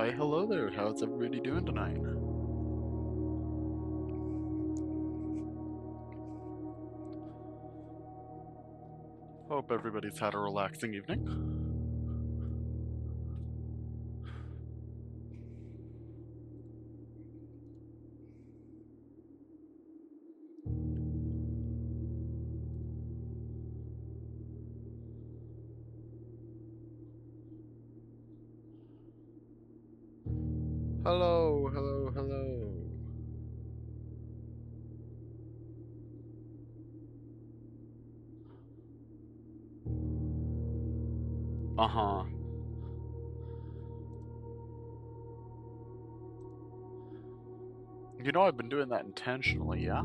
Why, hello there. How's everybody doing tonight? Hope everybody's had a relaxing evening. Hello, hello, hello. Uh-huh. You know, I've been doing that intentionally, yeah?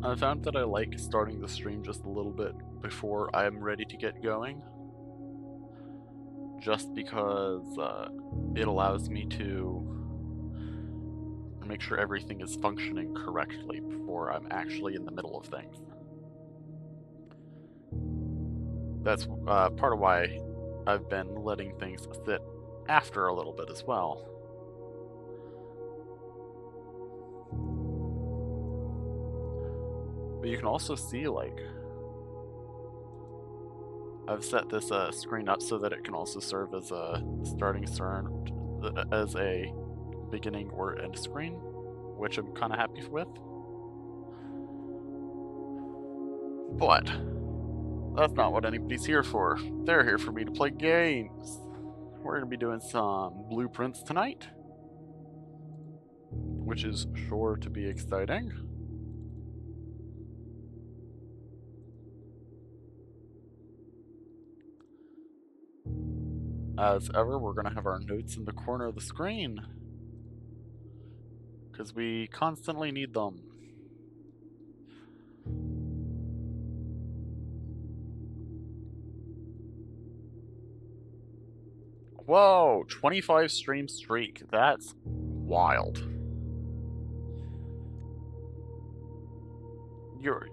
I found that I like starting the stream just a little bit before I'm ready to get going. Just because it allows me to make sure everything is functioning correctly before I'm actually in the middle of things. That's part of why I've been letting things sit after a little bit as well. But you can also see, like, I've set this screen up so that it can also serve as a starting screen, as a beginning or end screen, which I'm kind of happy with. But that's not what anybody's here for. They're here for me to play games. We're going to be doing some blueprints tonight, which is sure to be exciting. As ever, we're going to have our notes in the corner of the screen, because we constantly need them. Whoa, 25 stream streak. That's wild. You're...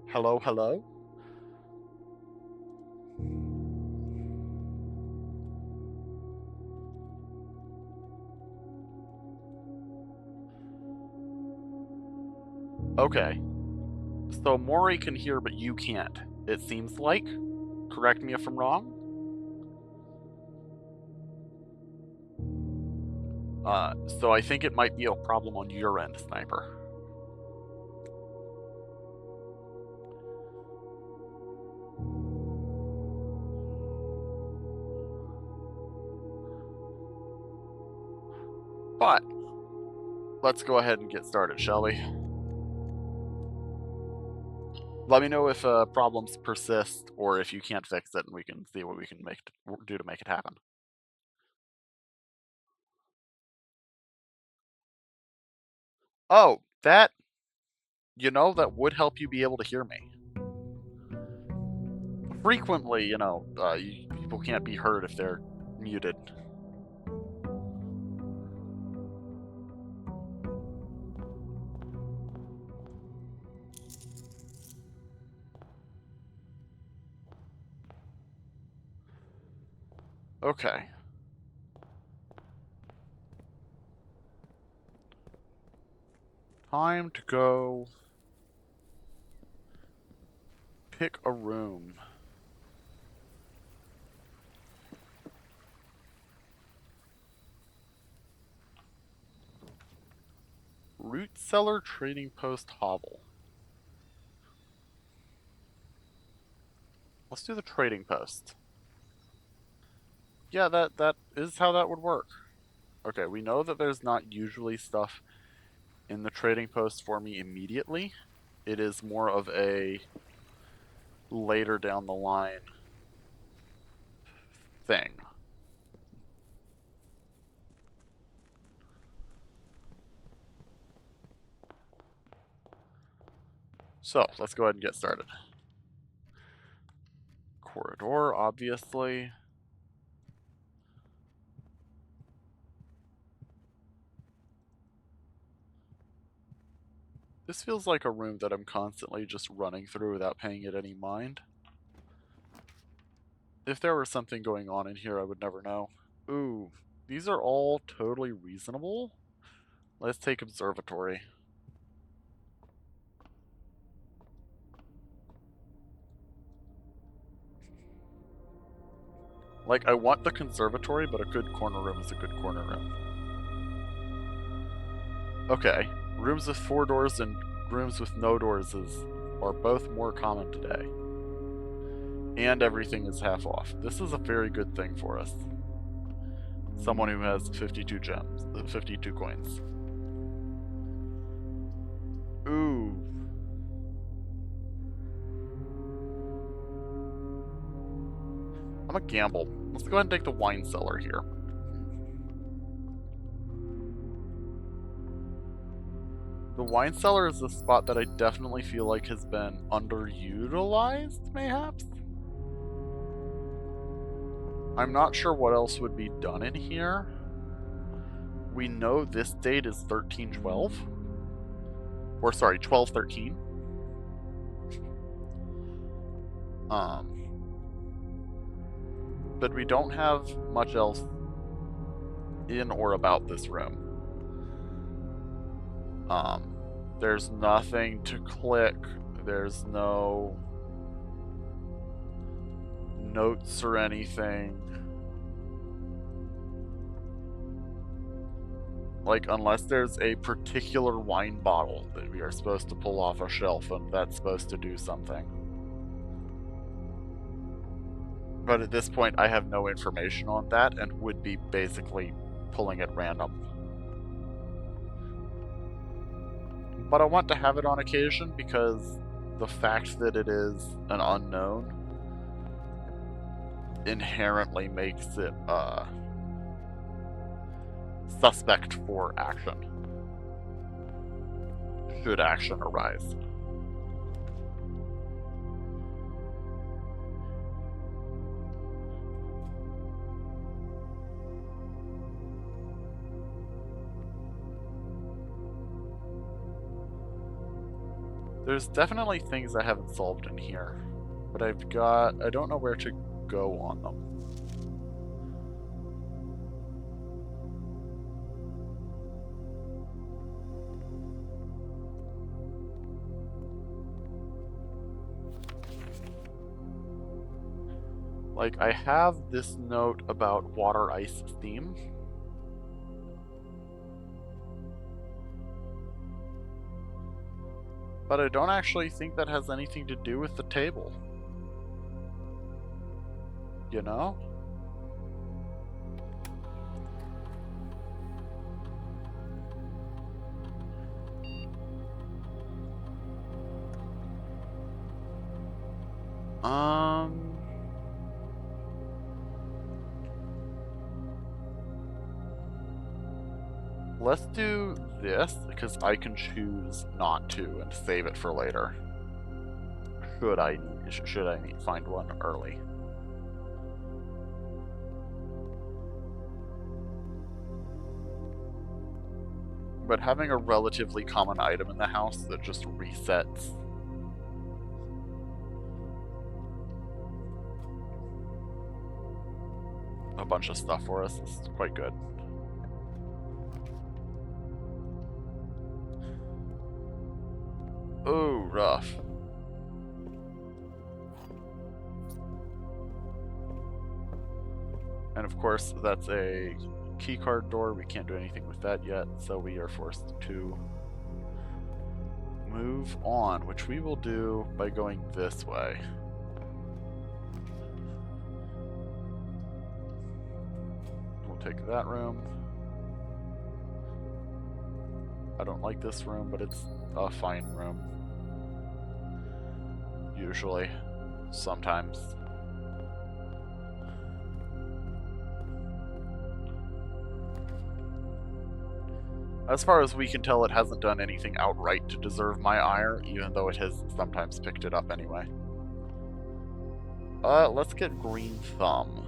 Hello, hello? Okay. So Mori can hear, but you can't, it seems like. Correct me if I'm wrong. So I think it might be a problem on your end, Sniper. But let's go ahead and get started, shall we? Let me know if problems persist or if you can't fix it, and we can see what we can do to make it happen. Oh, that, that would help you be able to hear me. Frequently, people can't be heard if they're muted. Okay. Time to go pick a room. Root Cellar Trading Post Hovel. Let's do the trading post. Yeah, that is how that would work. Okay, we know that there's not usually stuff in the trading post for me immediately. It is more of a later down the line thing. So, let's go ahead and get started. corridor, obviously. This feels like a room that I'm constantly just running through without paying it any mind. If there was something going on in here, I would never know. Ooh, these are all totally reasonable. Let's take observatory. Like, I want the conservatory, but a good corner room is a good corner room. Okay, rooms with 4 doors and rooms with no doors are both more common today. And everything is half off. This is a very good thing for us. Someone who has 52 gems, 52 coins. Ooh. I'm gonna gamble. Let's go ahead and take the wine cellar here. The wine cellar is a spot that I definitely feel like has been underutilized, mayhaps? I'm not sure what else would be done in here. We know this date is 1312. Or sorry, 1213. But we don't have much else in or about this room. There's nothing to click. There's no notes or anything. Like, unless there's a particular wine bottle that we are supposed to pull off a shelf and that's supposed to do something. But at this point, I have no information on that and would be basically pulling at random. But I want to have it on occasion because the fact that it is an unknown inherently makes it suspect for action, should action arise. There's definitely things I haven't solved in here, but I don't know where to go on them. Like, I have this note about water, ice, steam. But I don't actually think that has anything to do with the table. You know? Let's do this, because I can choose not to and save it for later. Should I find one early. But having a relatively common item in the house that just resets a bunch of stuff for us is quite good. Oh, rough. And of course, that's a keycard door. We can't do anything with that yet, so we are forced to move on, which we will do by going this way. We'll take that room. I don't like this room, but it's a fine room. Usually. Sometimes. As far as we can tell, it hasn't done anything outright to deserve my ire, even though it has sometimes picked it up anyway. Let's get Green Thumb.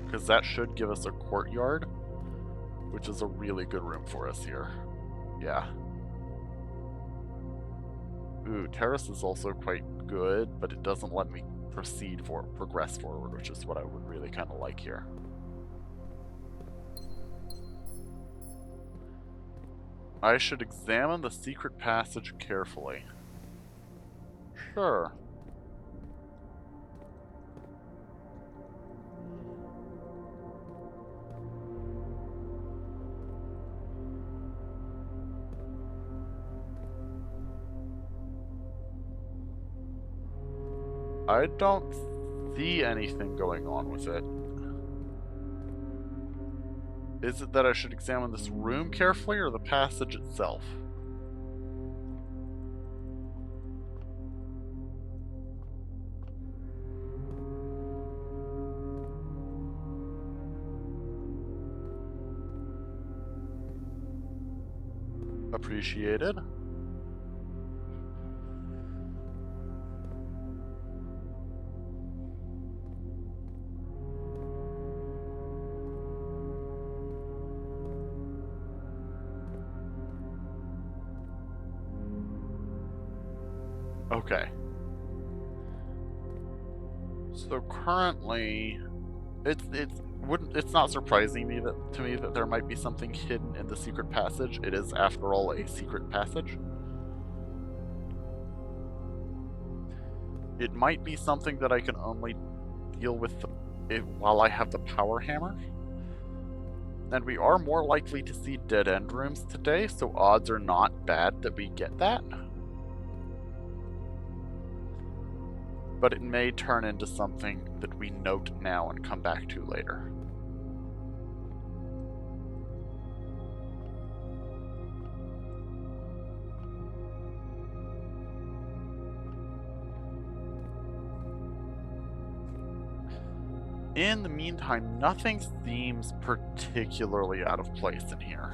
Because that should give us a courtyard, which is a really good room for us here. Yeah. Ooh, Terrace is also quite good, but it doesn't let me progress forward, which is what I would really kind of like here. I should examine the secret passage carefully. Sure. I don't see anything going on with it. Is it that I should examine this room carefully or the passage itself? Appreciated. Okay. So currently, it's not surprising to me that there might be something hidden in the secret passage. It is, after all, a secret passage. It might be something that I can only deal with while I have the power hammer. And we are more likely to see dead-end rooms today, so odds are not bad that we get that. But it may turn into something that we note now and come back to later. In the meantime, nothing seems particularly out of place in here.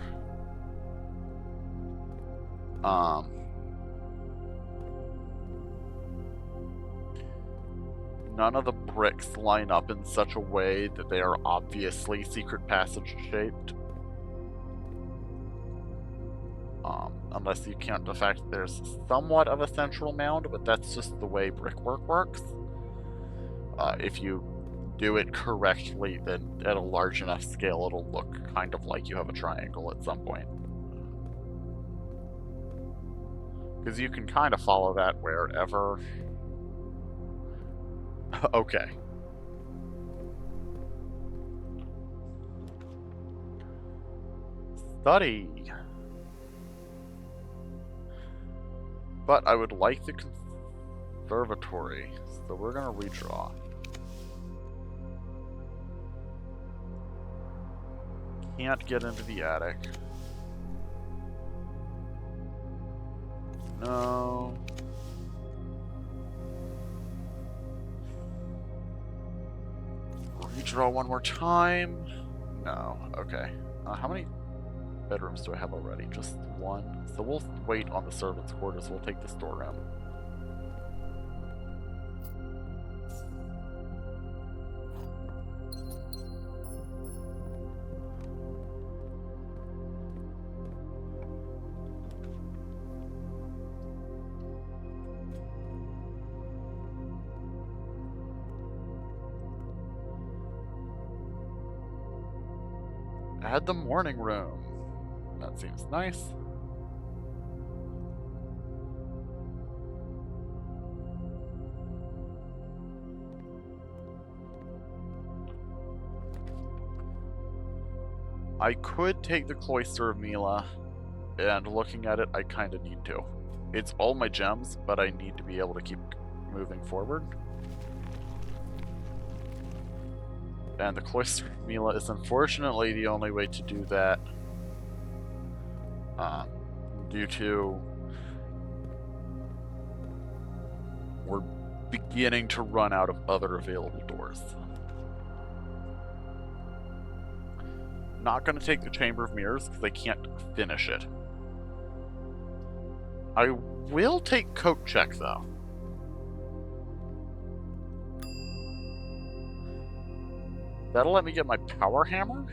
None of the bricks line up in such a way that they are obviously secret passage shaped. Unless you count the fact that there's somewhat of a central mound, but that's just the way brickwork works. If you do it correctly, then at a large enough scale, it'll look kind of like you have a triangle at some point. Because you can kind of follow that wherever. Okay. Study. But I would like the conservatory, so we're gonna redraw. Can't get into the attic. No. Redraw one more time. No. Okay. How many bedrooms do I have already? Just one. So we'll wait on the servants' quarters. We'll take the storeroom. Add the morning room. That seems nice. I could take the Cloister of Mila, and looking at it, I kind of need to. It's all my gems, but I need to be able to keep moving forward. And the Cloister of Mila is unfortunately the only way to do that, due to we're beginning to run out of other available doors. Not going to take the Chamber of Mirrors because I can't finish it. I will take Coat Check though. That'll let me get my power hammer.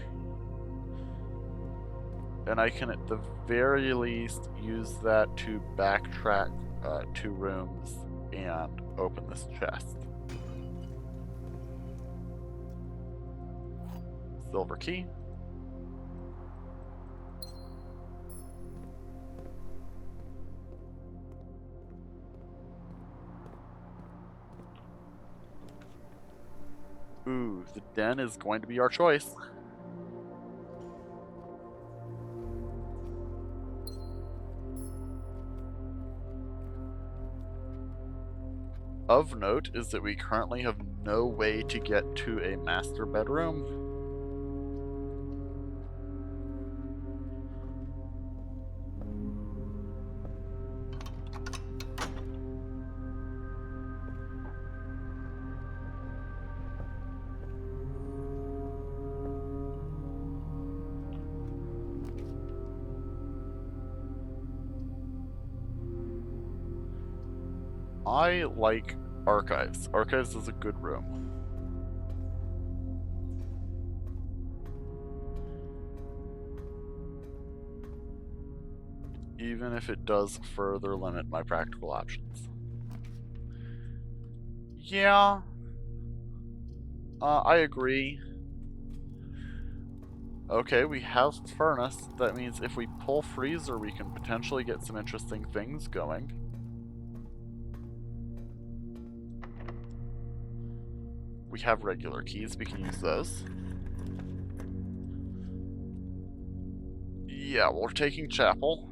And I can, at the very least, use that to backtrack 2 rooms and open this chest. Silver key. Ooh, the den is going to be our choice. Of note is that we currently have no way to get to a master bedroom. I like Archives. Archives is a good room. Even if it does further limit my practical options. Yeah. I agree. Okay, we have furnace. That means if we pull freezer, we can potentially get some interesting things going. We have regular keys, we can use those. Yeah, we're taking chapel.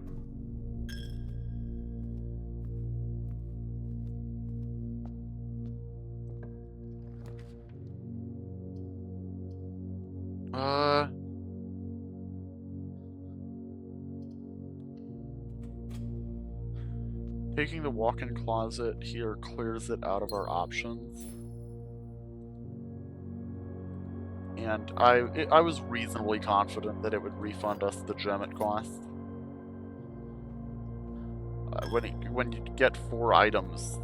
Taking the walk-in closet here clears it out of our options. And I was reasonably confident that it would refund us the gem it cost. When you get 4 items,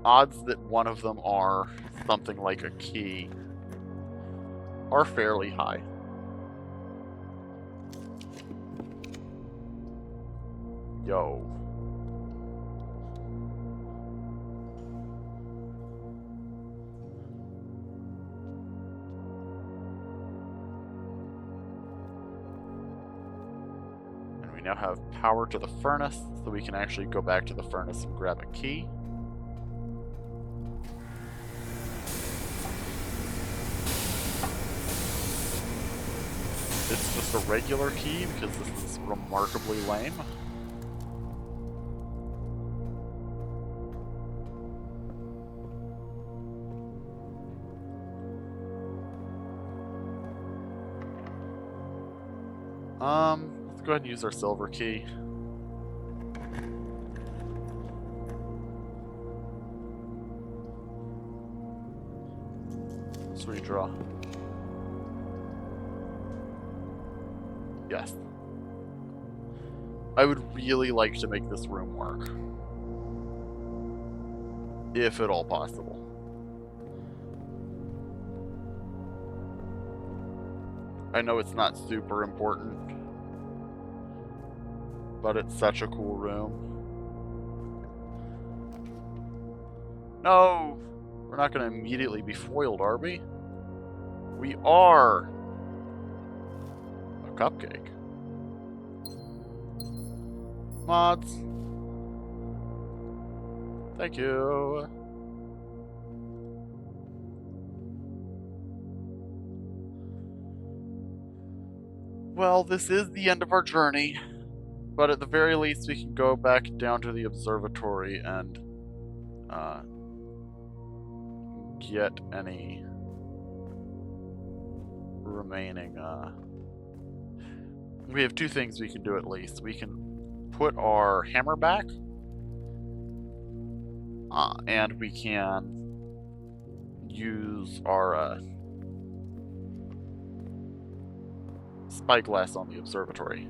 odds that one of them are something like a key are fairly high. Yo. And we now have power to the furnace, so we can actually go back to the furnace and grab a key. It's just a regular key because this is remarkably lame. Let's go ahead and use our silver key. Let's redraw. Yes. I would really like to make this room work. If at all possible. I know it's not super important, but it's such a cool room. No! We're not going to immediately be foiled, are we? We are! A cupcake. Mods. Thank you. Well, this is the end of our journey, but at the very least we can go back down to the observatory and get any remaining we have 2 things we can do at least. We can put our hammer back, and we can use our spyglass on the observatory.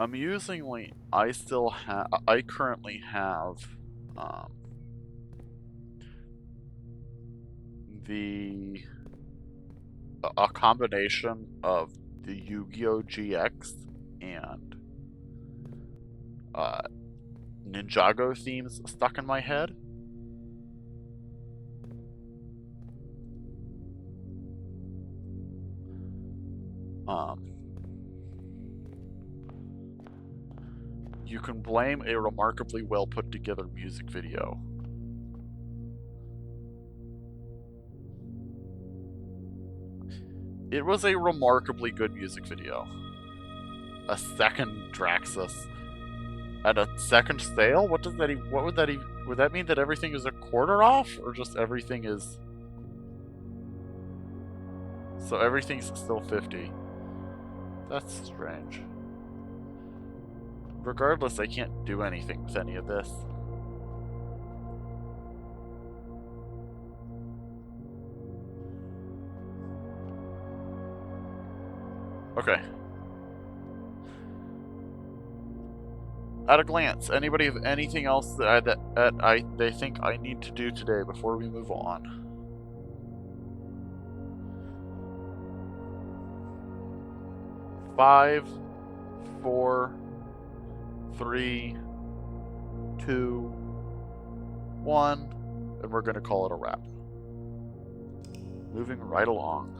Amusingly, I currently have um, the a combination of the Yu-Gi-Oh! GX and uh, Ninjago themes stuck in my head. Um, you can blame a remarkably well put together music video. It was a remarkably good music video. A second Draxus and a second sale? What does that? What would that? Would that mean that everything is a quarter off, or just everything is? So everything's still 50. That's strange. Regardless, I can't do anything with any of this. Okay. At a glance, anybody have anything else that they think I need to do today before we move on? Five, four, three, two, one, and we're gonna call it a wrap. Moving right along.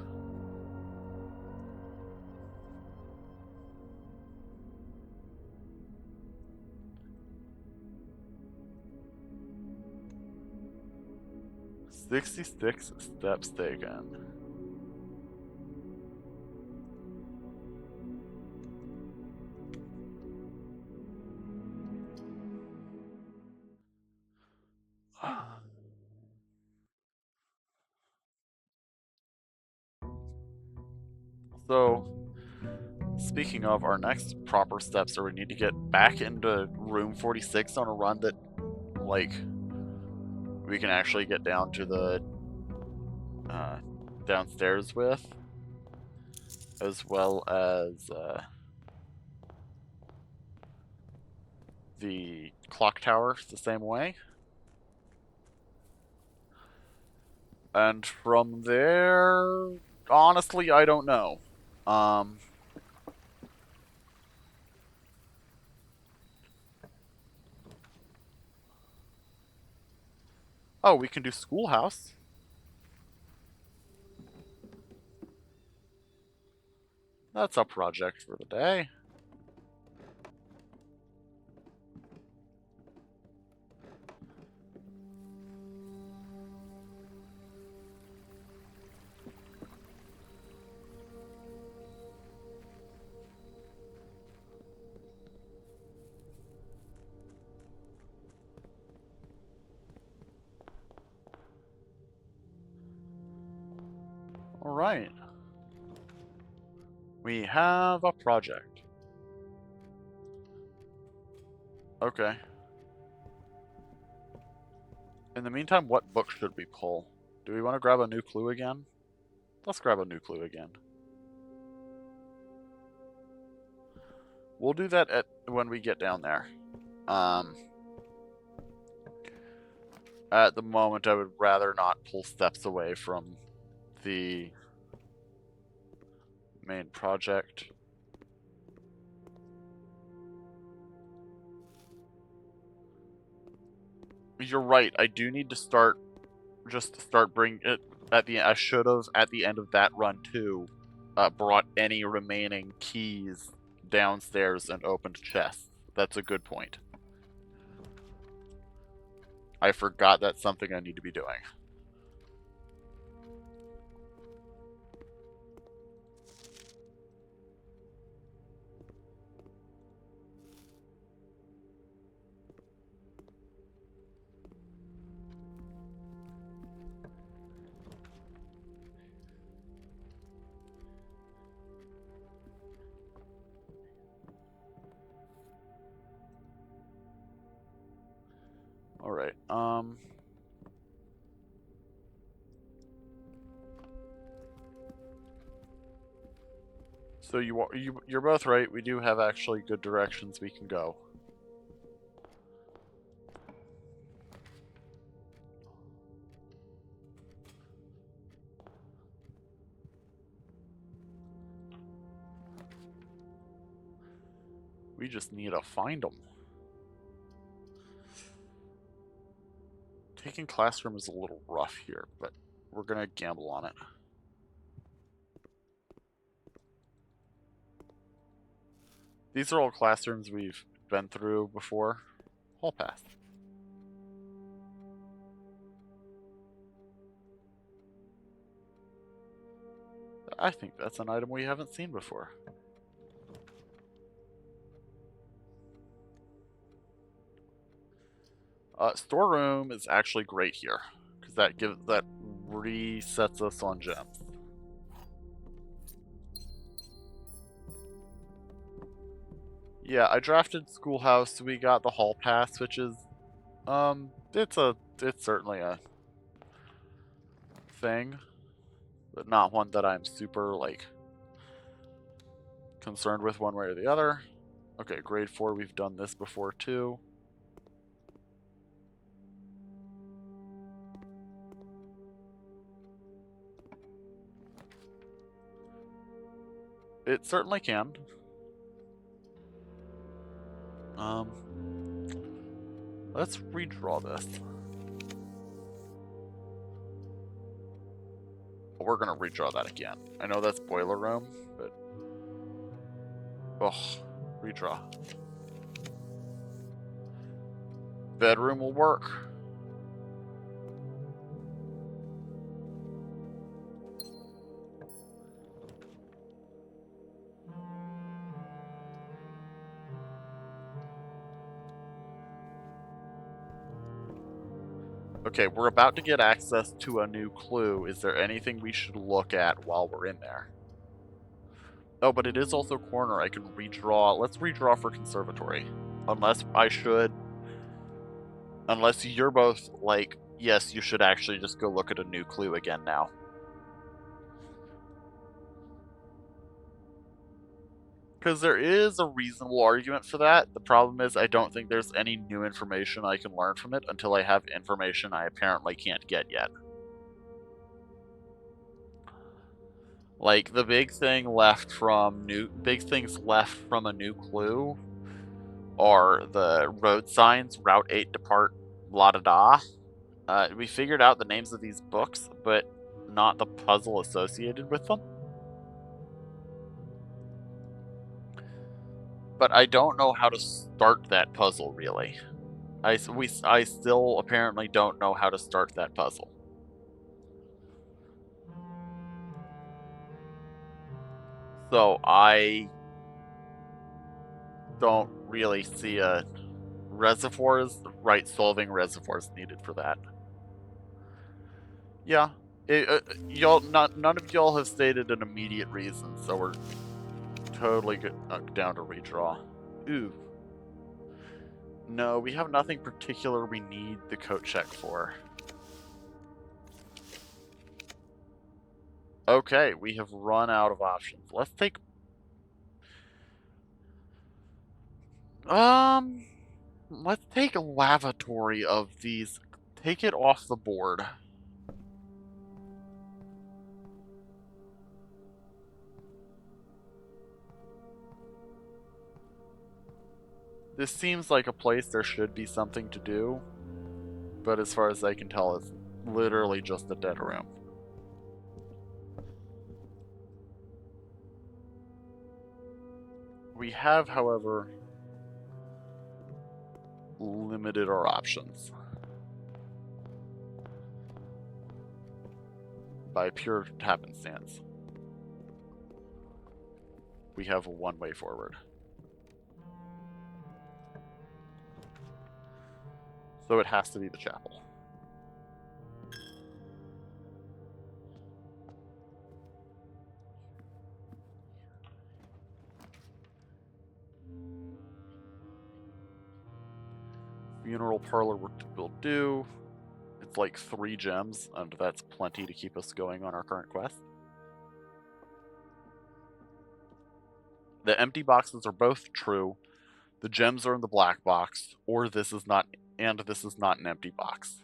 "66 steps taken." So, speaking of, our next proper steps are we need to get back into room 46 on a run that, like, we can actually get down to the downstairs with, as well as the clock tower the same way. And from there, honestly, I don't know. Oh, we can do schoolhouse. That's a project for the day. Alright. We have a project. Okay. In the meantime, what book should we pull? Do we want to grab a new clue again? Let's grab a new clue again. We'll do that when we get down there. At the moment, I would rather not pull steps away from the main project. You're right. I do need to start bring it at the. I should have at the end of that run too, brought any remaining keys downstairs and opened chests. That's a good point. I forgot that's something I need to be doing. All right. So you're both right. We do have actually good directions we can go. We just need to find them. Taking classroom is a little rough here, but we're gonna gamble on it. These are all classrooms we've been through before. Hall pass. I think that's an item we haven't seen before. Storeroom is actually great here because that resets us on gems. Yeah, I drafted Schoolhouse. We got the hall pass, which is it's certainly a thing, but not one that I'm super like concerned with one way or the other. Okay, grade 4, we've done this before too. It certainly can. Let's redraw this. We're gonna redraw that again. I know that's boiler room, but redraw. Bedroom will work. Okay, we're about to get access to a new clue. Is there anything we should look at while we're in there? Oh, but it is also corner. I can redraw. Let's redraw for conservatory. Unless you're both like, yes, you should actually just go look at a new clue again now. Because there is a reasonable argument for that. The problem is I don't think there's any new information I can learn from it until I have information I apparently can't get yet. Like the big things left from a new clue are the road signs, Route 8 depart, blah da da. We figured out the names of these books, but not the puzzle associated with them. But I don't know how to start that puzzle, really. I still apparently don't know how to start that puzzle. So I don't really see a solving reservoirs needed for that. Yeah, none of y'all have stated an immediate reason, so we're totally down to redraw. Ooh. No, we have nothing particular we need the coat check for. Okay, we have run out of options. Let's take... Let's take a lavatory of these. Take it off the board. This seems like a place there should be something to do, but as far as I can tell, it's literally just a dead room. We have, however, limited our options by pure happenstance. We have one way forward. So it has to be the chapel. Funeral parlor will do. It's like 3 gems, and that's plenty to keep us going on our current quest. The empty boxes are both true. The gems are in the black box, or this is not, and this is not an empty box.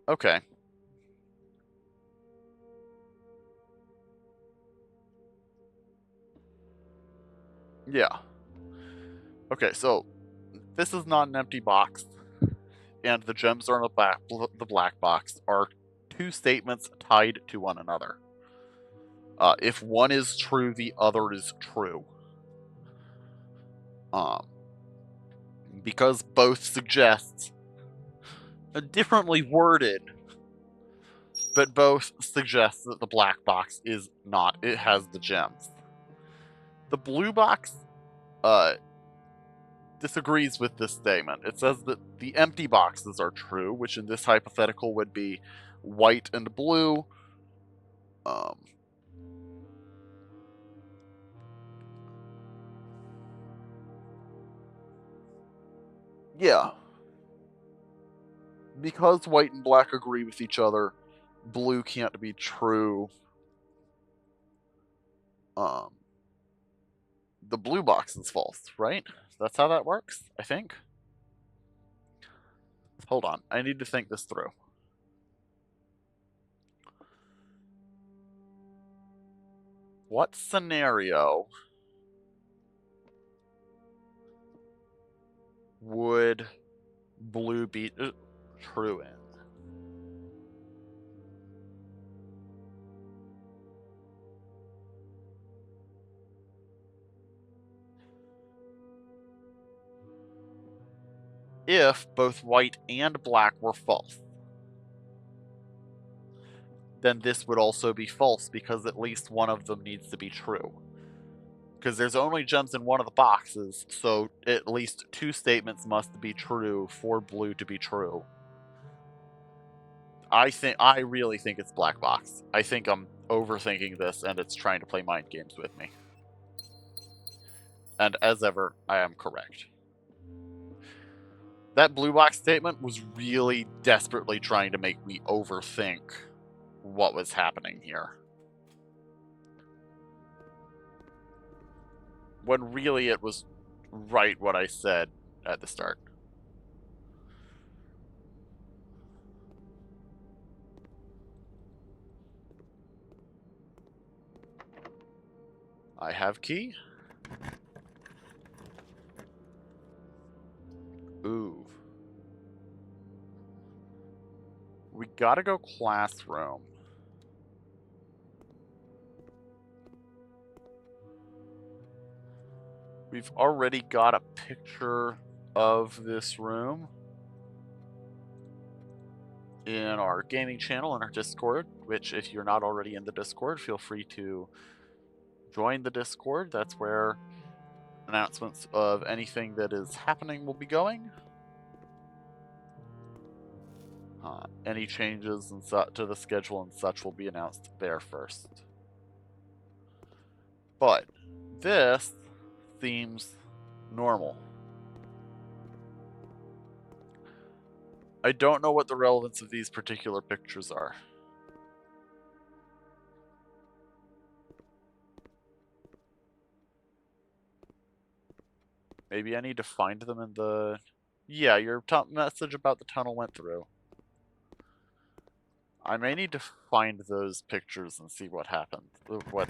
Okay. Yeah. Okay, so this is not an empty box, and the gems are in the black box are two statements tied to one another. If one is true, the other is true. Um, because both suggest differently worded, but both suggest that the black box is not. It has the gems. The blue box uh, disagrees with this statement. It says that the empty boxes are true, which in this hypothetical would be white and blue. Um, yeah. Because white and black agree with each other, blue can't be true. Um, the blue box is false, right? That's how that works, I think. Hold on, I need to think this through. What scenario would blue be true in? If both white and black were false, then this would also be false because at least one of them needs to be true. Because there's only gems in one of the boxes, so at least two statements must be true for blue to be true. I really think it's black box. I think I'm overthinking this and it's trying to play mind games with me. And as ever, I am correct. That blue box statement was really desperately trying to make me overthink what was happening here. When really it was right what I said at the start. I have key. Ooh. We gotta go classroom. We've already got a picture of this room in our gaming channel in our Discord, which if you're not already in the Discord, feel free to join the Discord. That's where announcements of anything that is happening will be going. Any changes and to the schedule and such will be announced there first. But this seems normal. I don't know what the relevance of these particular pictures are. Maybe I need to find them in the... Yeah, your message about the tunnel went through. I may need to find those pictures and see what happened, what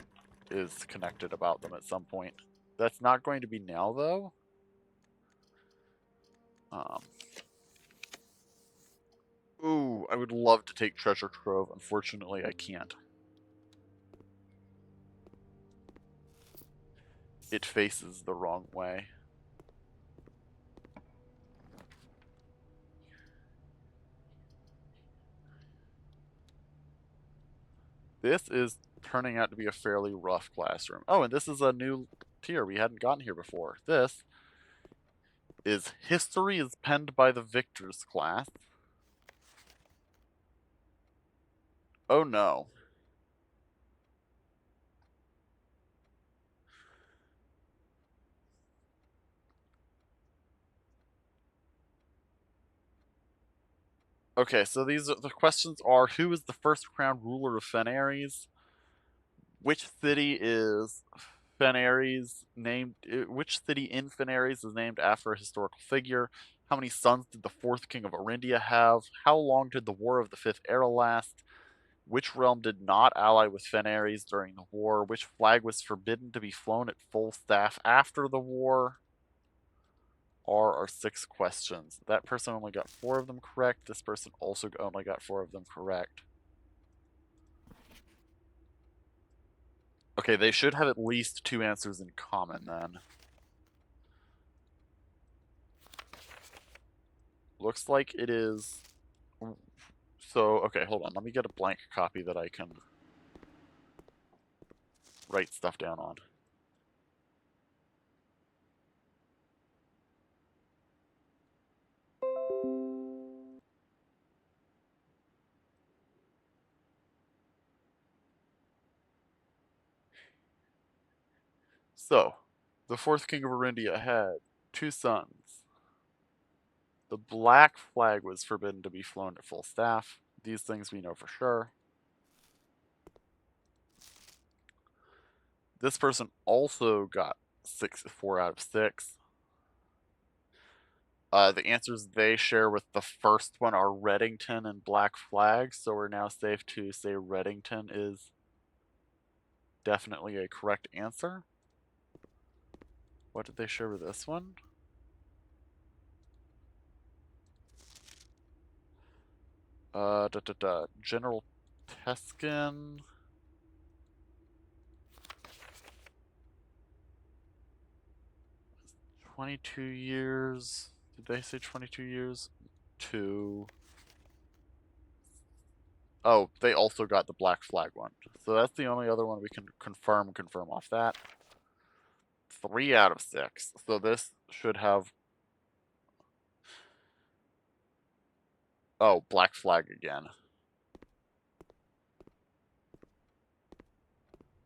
is connected about them at some point. That's not going to be now, though. Ooh, I would love to take Treasure Trove. Unfortunately, I can't. It faces the wrong way. This is turning out to be a fairly rough classroom. Oh, and this is a new tier. We hadn't gotten here before. This is History is penned by the Victors class. Oh no. Okay, so the questions are: who is the first crowned ruler of Fenares? Which city is Fenares named? Which city in Fenares is named after a historical figure? How many sons did the fourth king of Arindia have? How long did the War of the Fifth Era last? Which realm did not ally with Fenares during the war? Which flag was forbidden to be flown at full staff after the war? Are our 6 questions. That person only got 4 of them correct. This person also only got 4 of them correct. Okay, they should have at least 2 answers in common then. Looks like it is... So, okay, hold on. Let me get a blank copy that I can write stuff down on. So, the fourth king of Arindia had 2 sons. The black flag was forbidden to be flown at full staff. These things we know for sure. This person also got 4 out of 6. The answers they share with the first one are Reddington and Black Flag, so we're now safe to say Reddington is definitely a correct answer. What did they share with this one? General Teskin. $22 years. Did they say 22 years? 2. Oh, they also got the Black Flag one. So that's the only other one we can confirm off that. 3 out of 6. So this should have... Oh, Black Flag again.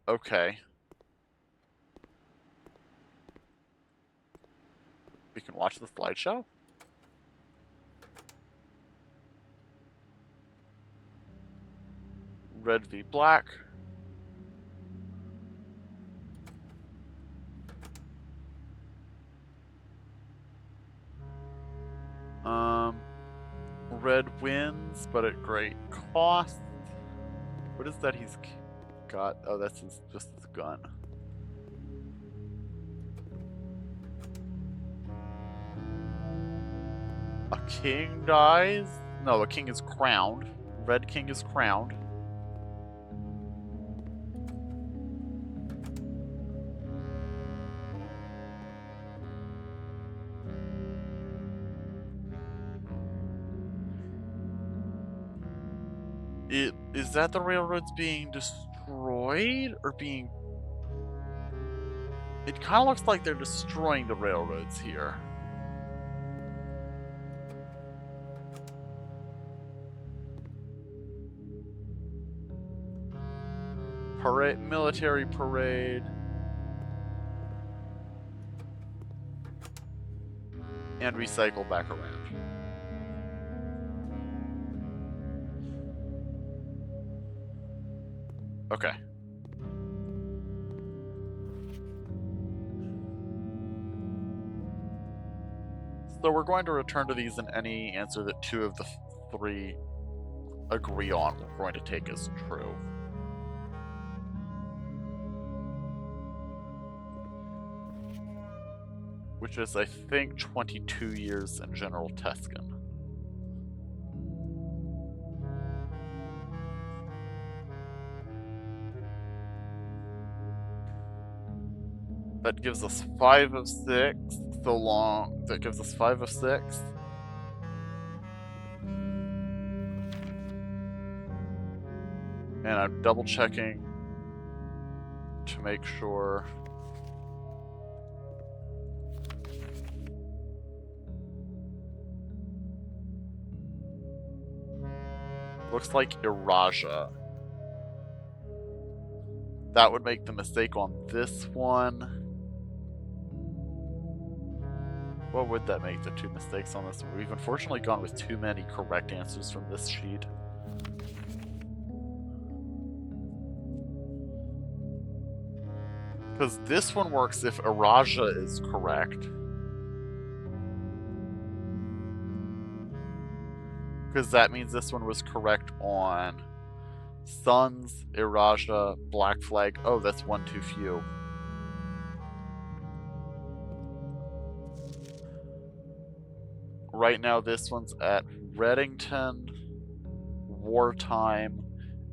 Okay. We can watch the slideshow? Red v black. Red wins, but at great cost. What is that he's got? Oh, that's just his gun. A king dies? No, a king is crowned. Red king is crowned. Is that the railroads being destroyed or being... It kind of looks like they're destroying the railroads here. Parade, military parade. And recycle back around. Okay. So we're going to return to these, and any answer that 2 of the 3 agree on we're going to take as true. Which is, I think, 22 years in General Teskin. That gives us 5 of 6. So long. That gives us 5 of 6. And I'm double checking to make sure. Looks like Iraja. That would make the mistake on this one. What would that make the 2 mistakes on this one? We've unfortunately gone with too many correct answers from this sheet. Because this one works if Iraja is correct. Because that means this one was correct on Suns, Iraja, Black Flag. Oh, that's one too few. Right now, this one's at Reddington, Wartime,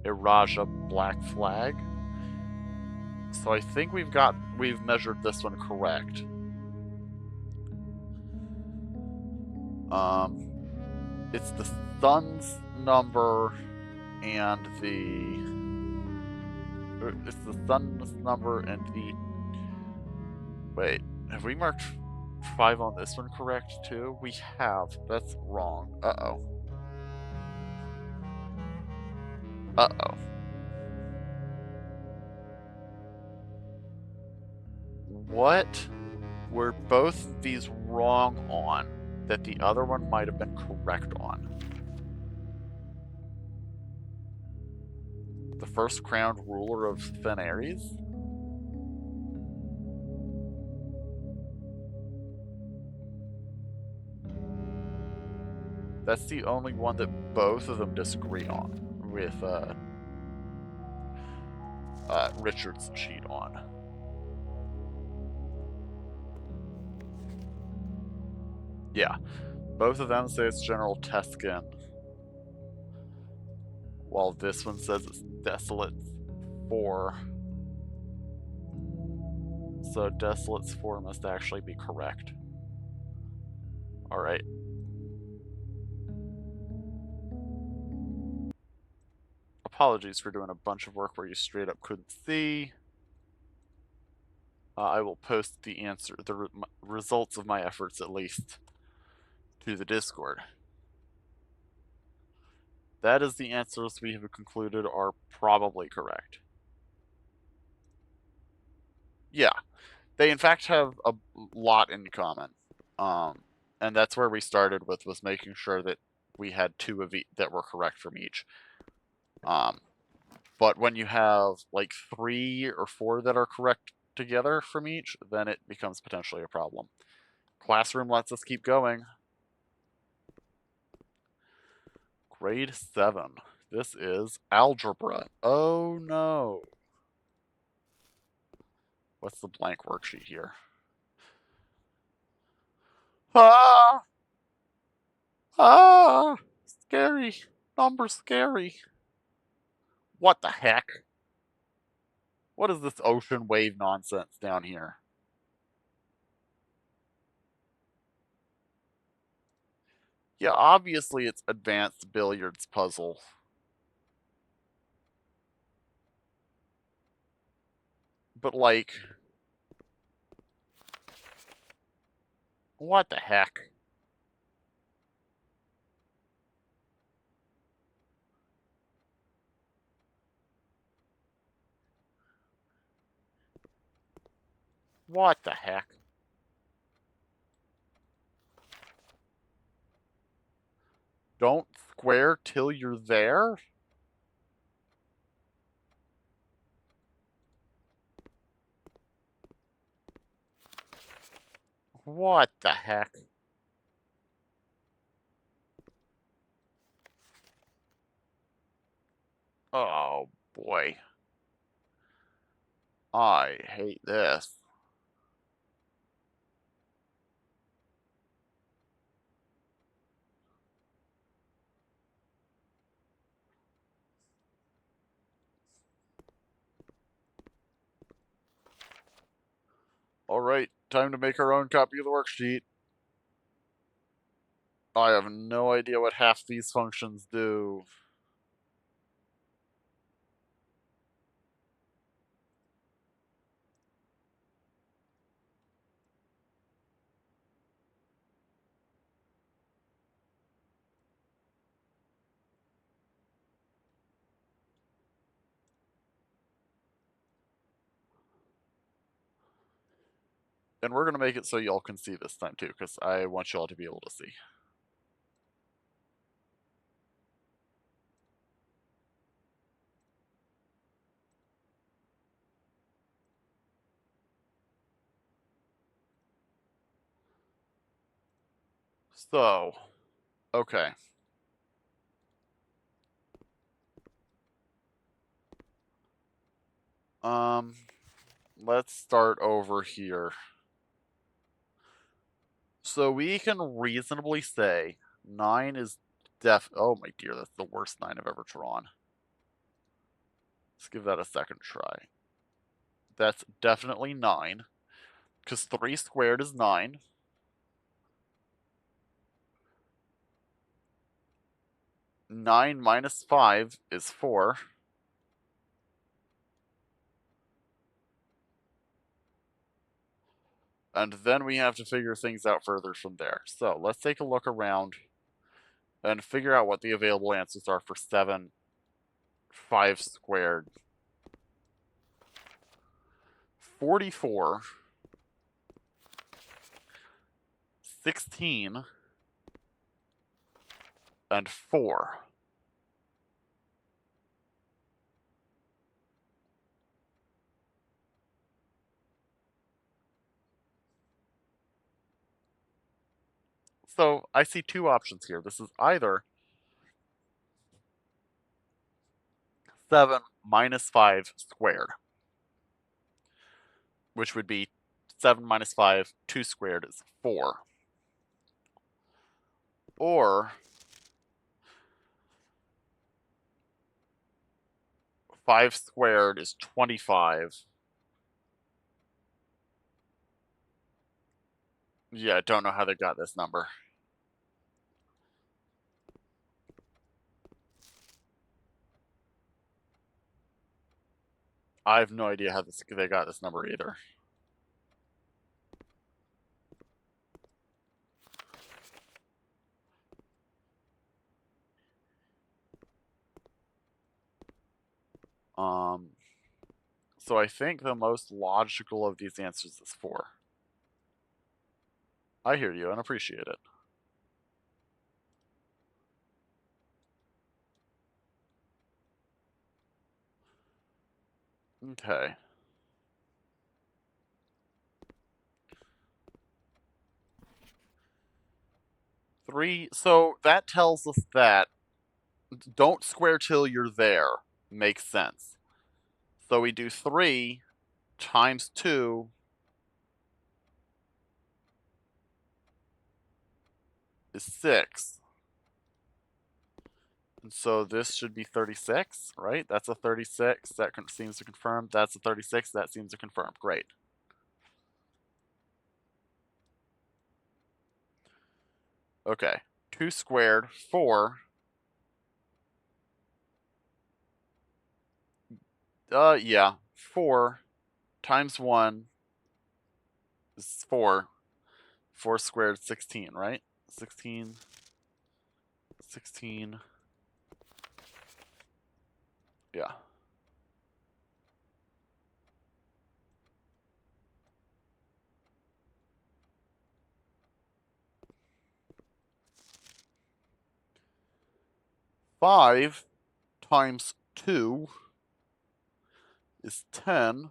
Iraja, Black Flag. So I think we've measured this one correct. It's the Sun's number and it's the Sun's number and the. Wait, have we marked 5 on this one correct too? We have. That's wrong. Uh-oh. Uh-oh. What were both of these wrong on that the other one might have been correct on? The first crowned ruler of Fenares? That's the only one that both of them disagree on with Richard's sheet on. Yeah, both of them say it's General Teskin, while this one says it's Desolate's 4. So Desolate's 4 must actually be correct. Alright. Apologies for doing a bunch of work where you straight up couldn't see. I will post the results of my efforts at least to the Discord. That is the answers we have concluded are probably correct. Yeah, they in fact have a lot in common. And that's where we started with, was making sure that we had 2 of each that were correct from each. But when you have like 3 or 4 that are correct together from each, then it becomes potentially a problem. Classroom lets us keep going. Grade 7. This is algebra. Oh no. What's the blank worksheet here? Ah! Ah! Scary. Number scary. What the heck? What is this ocean wave nonsense down here? Yeah, obviously it's advanced billiards puzzle. But like, what the heck? What the heck? Don't square till you're there? What the heck? Oh boy. I hate this. Alright, time to make our own copy of the worksheet. I have no idea what half these functions do. And we're going to make it so y'all can see this time too, because I want y'all to be able to see. So, okay. Let's start over here. So we can reasonably say 9 is oh my dear, that's the worst 9 I've ever drawn. Let's give that a second try. That's definitely 9, because 3 squared is 9. Nine minus 5 is 4. And then we have to figure things out further from there. So let's take a look around and figure out what the available answers are for 7, 5 squared. 44, 16, and 4. So I see two options here. This is either 7 minus 5 squared, which would be 7 minus 5, 2 squared is 4. Or 5 squared is 25. Yeah, I don't know how they got this number. I have no idea how they got this number either. So I think the most logical of these answers is 4. I hear you and appreciate it. Okay. 3, so that tells us that don't square till you're there. Makes sense. So we do 3 times 2 is 6. And so this should be 36, right? That's a 36. That seems to confirm. That's a 36. That seems to confirm. Great. Okay. 2 squared, 4. Yeah. 4 times 1 is 4. 4 squared, 16, right? 16. 16. Yeah. Five times 2 is 10,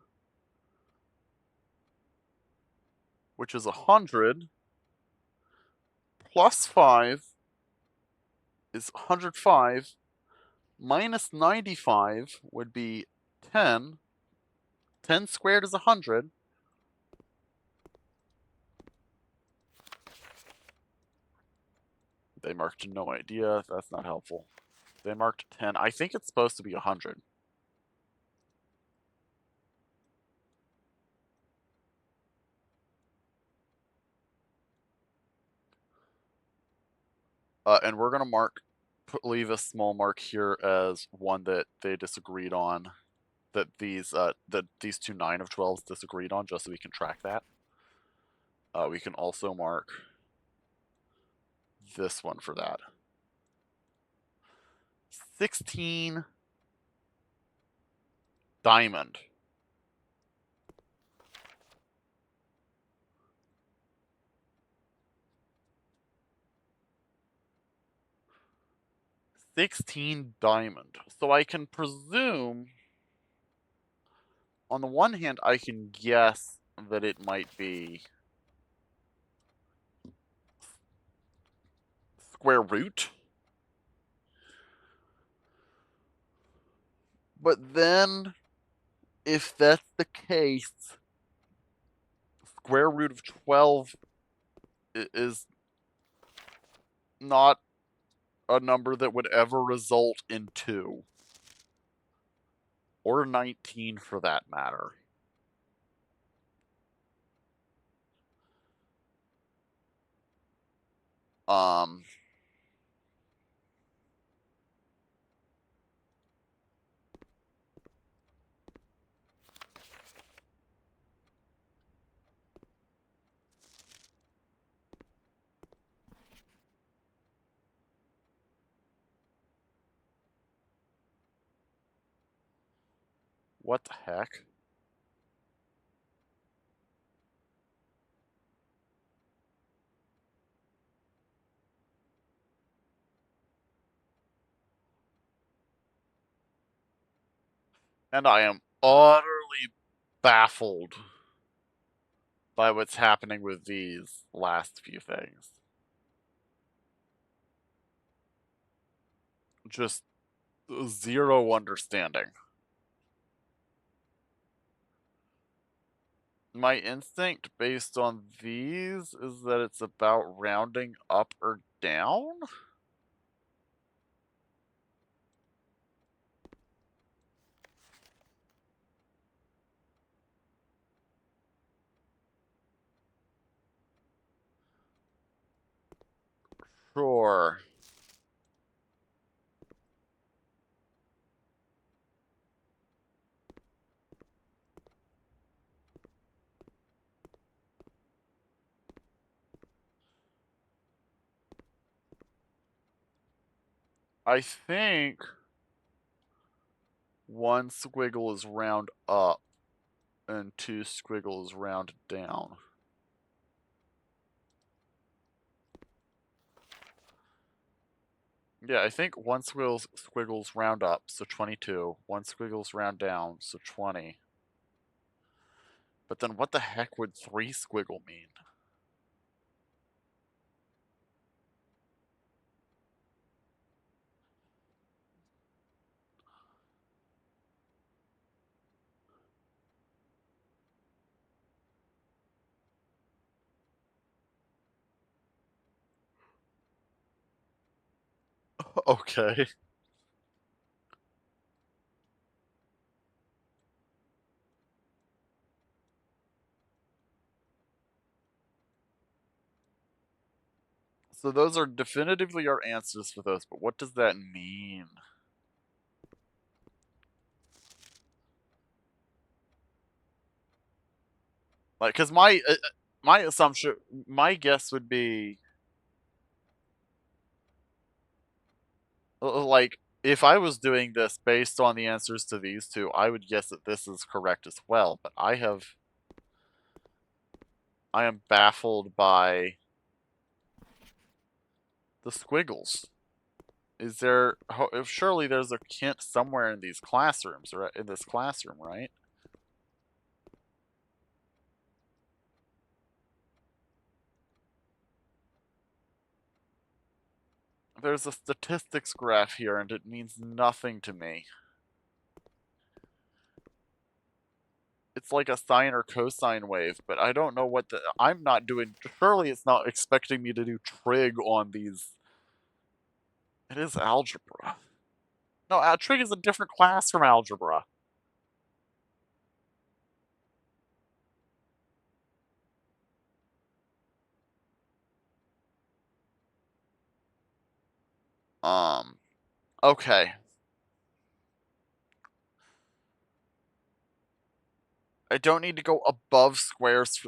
which is 100, plus 5 is 105, minus 95 would be 10. 10 squared is 100. They marked no idea. That's not helpful. They marked 10. I think it's supposed to be 100. And we're going to leave a small mark here as one that they disagreed on, that these two 9 of 12s disagreed on, just so we can track that. We can also mark this one for that. 16 diamond. So I can presume, on the one hand, I can guess that it might be square root. But then, if that's the case, square root of 12 is not a number that would ever result in 2. Or 19 for that matter. Um, what the heck? And I am utterly baffled by what's happening with these last few things. Just zero understanding. My instinct based on these is that it's about rounding up or down? Sure. I think one squiggle is round up and 2 squiggles round down. Yeah, I think one squiggles round up, so 22. One squiggles round down, so 20. But then what the heck would 3 squiggle mean? Okay. So those are definitively our answers for those, but what does that mean? Like, because my assumption, my guess would be, like, if I was doing this based on the answers to these two, I would guess that this is correct as well. But I am baffled by the squiggles. Is there? Surely there's a hint somewhere in these classrooms, right? In this classroom, right? There's a statistics graph here, and it means nothing to me. It's like a sine or cosine wave, but I don't know what the. I'm not doing. Surely it's not expecting me to do trig on these. It is algebra. No, trig is a different class from algebra. Um. Okay. I don't need to go above squares.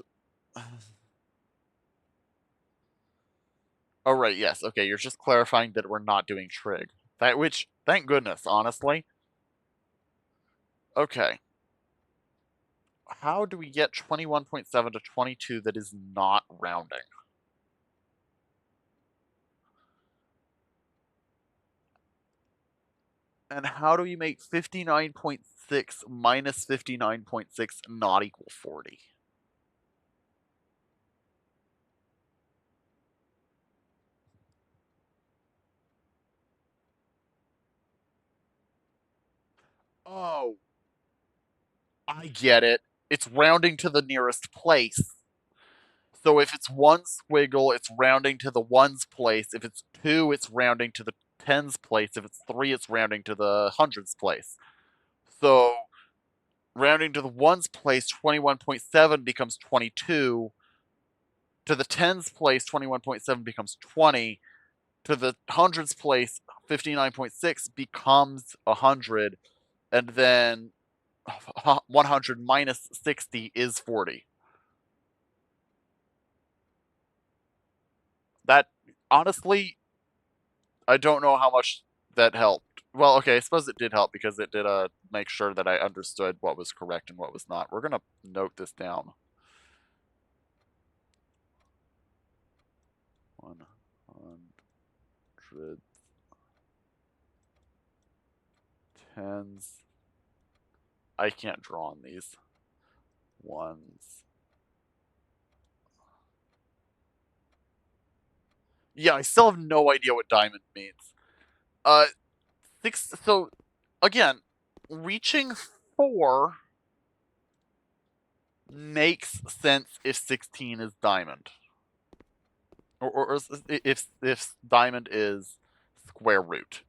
Oh right, yes. Okay, you're just clarifying that we're not doing trig. Which, thank goodness, honestly. Okay. How do we get 21.7 to 22 that is not rounding? And how do we make 59.6 minus 59.6 not equal 40? Oh, I get it. It's rounding to the nearest place. So if it's one squiggle, it's rounding to the ones place. If it's two, it's rounding to the tens place. If it's three, it's rounding to the hundreds place. So rounding to the ones place, 21.7 becomes 22. To the tens place, 21.7 becomes 20. To the hundreds place, 59.6 becomes 100. And then 100 minus 60 is 40. That, honestly, I don't know how much that helped. Well, okay, I suppose it did help because it did make sure that I understood what was correct and what was not. We're gonna note this down. 100 tens. I can't draw on these ones. Yeah, I still have no idea what diamond means. Uh, six. So again, reaching 4 makes sense if 16 is diamond, or if diamond is square root.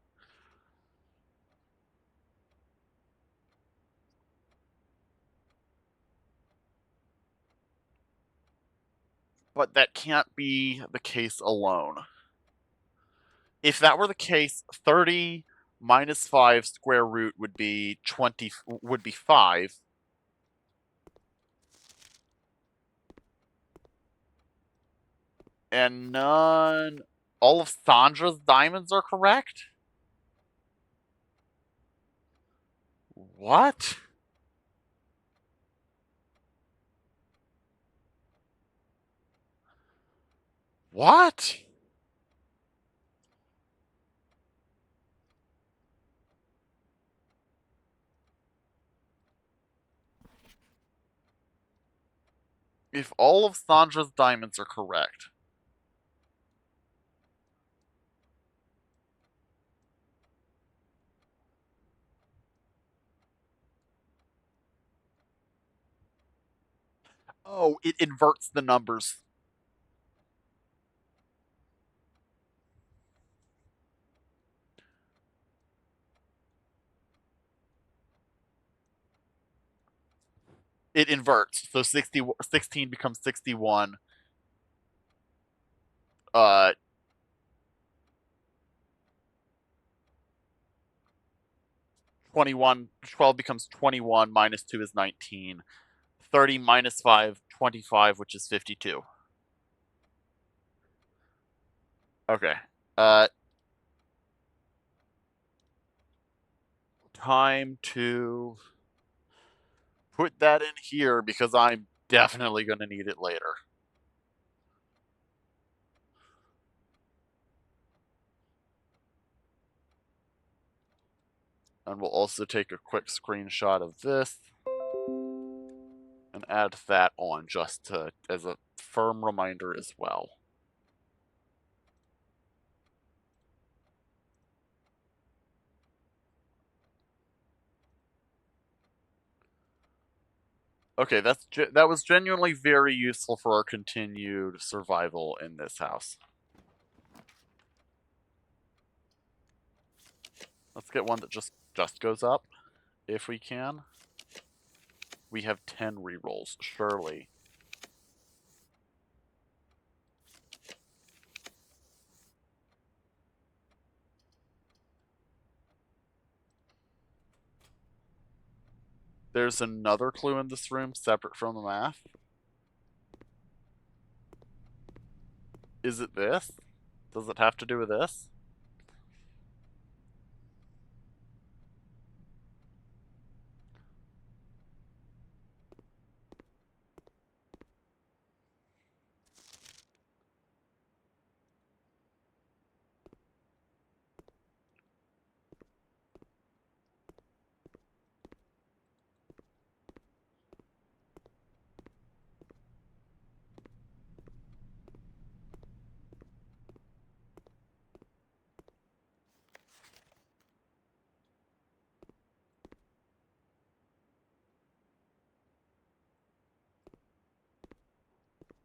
But that can't be the case alone. If that were the case, 30 minus 5 square root would be 20, would be 5. And all of Sandra's diamonds are correct? What? What? If all of Sandra's diamonds are correct, oh, it inverts the numbers. It inverts. So 16 becomes 61. Uh, 21, 12 becomes 21, minus 2 is 19. 30 minus 5, 25, which is 52. Okay. Uh, time to put that in here because I'm definitely going to need it later. And we'll also take a quick screenshot of this and add that on just to as a firm reminder as well. Okay, that was genuinely very useful for our continued survival in this house. Let's get one that just goes up if we can. We have 10 rerolls, surely. There's another clue in this room separate from the math. Is it this? Does it have to do with this?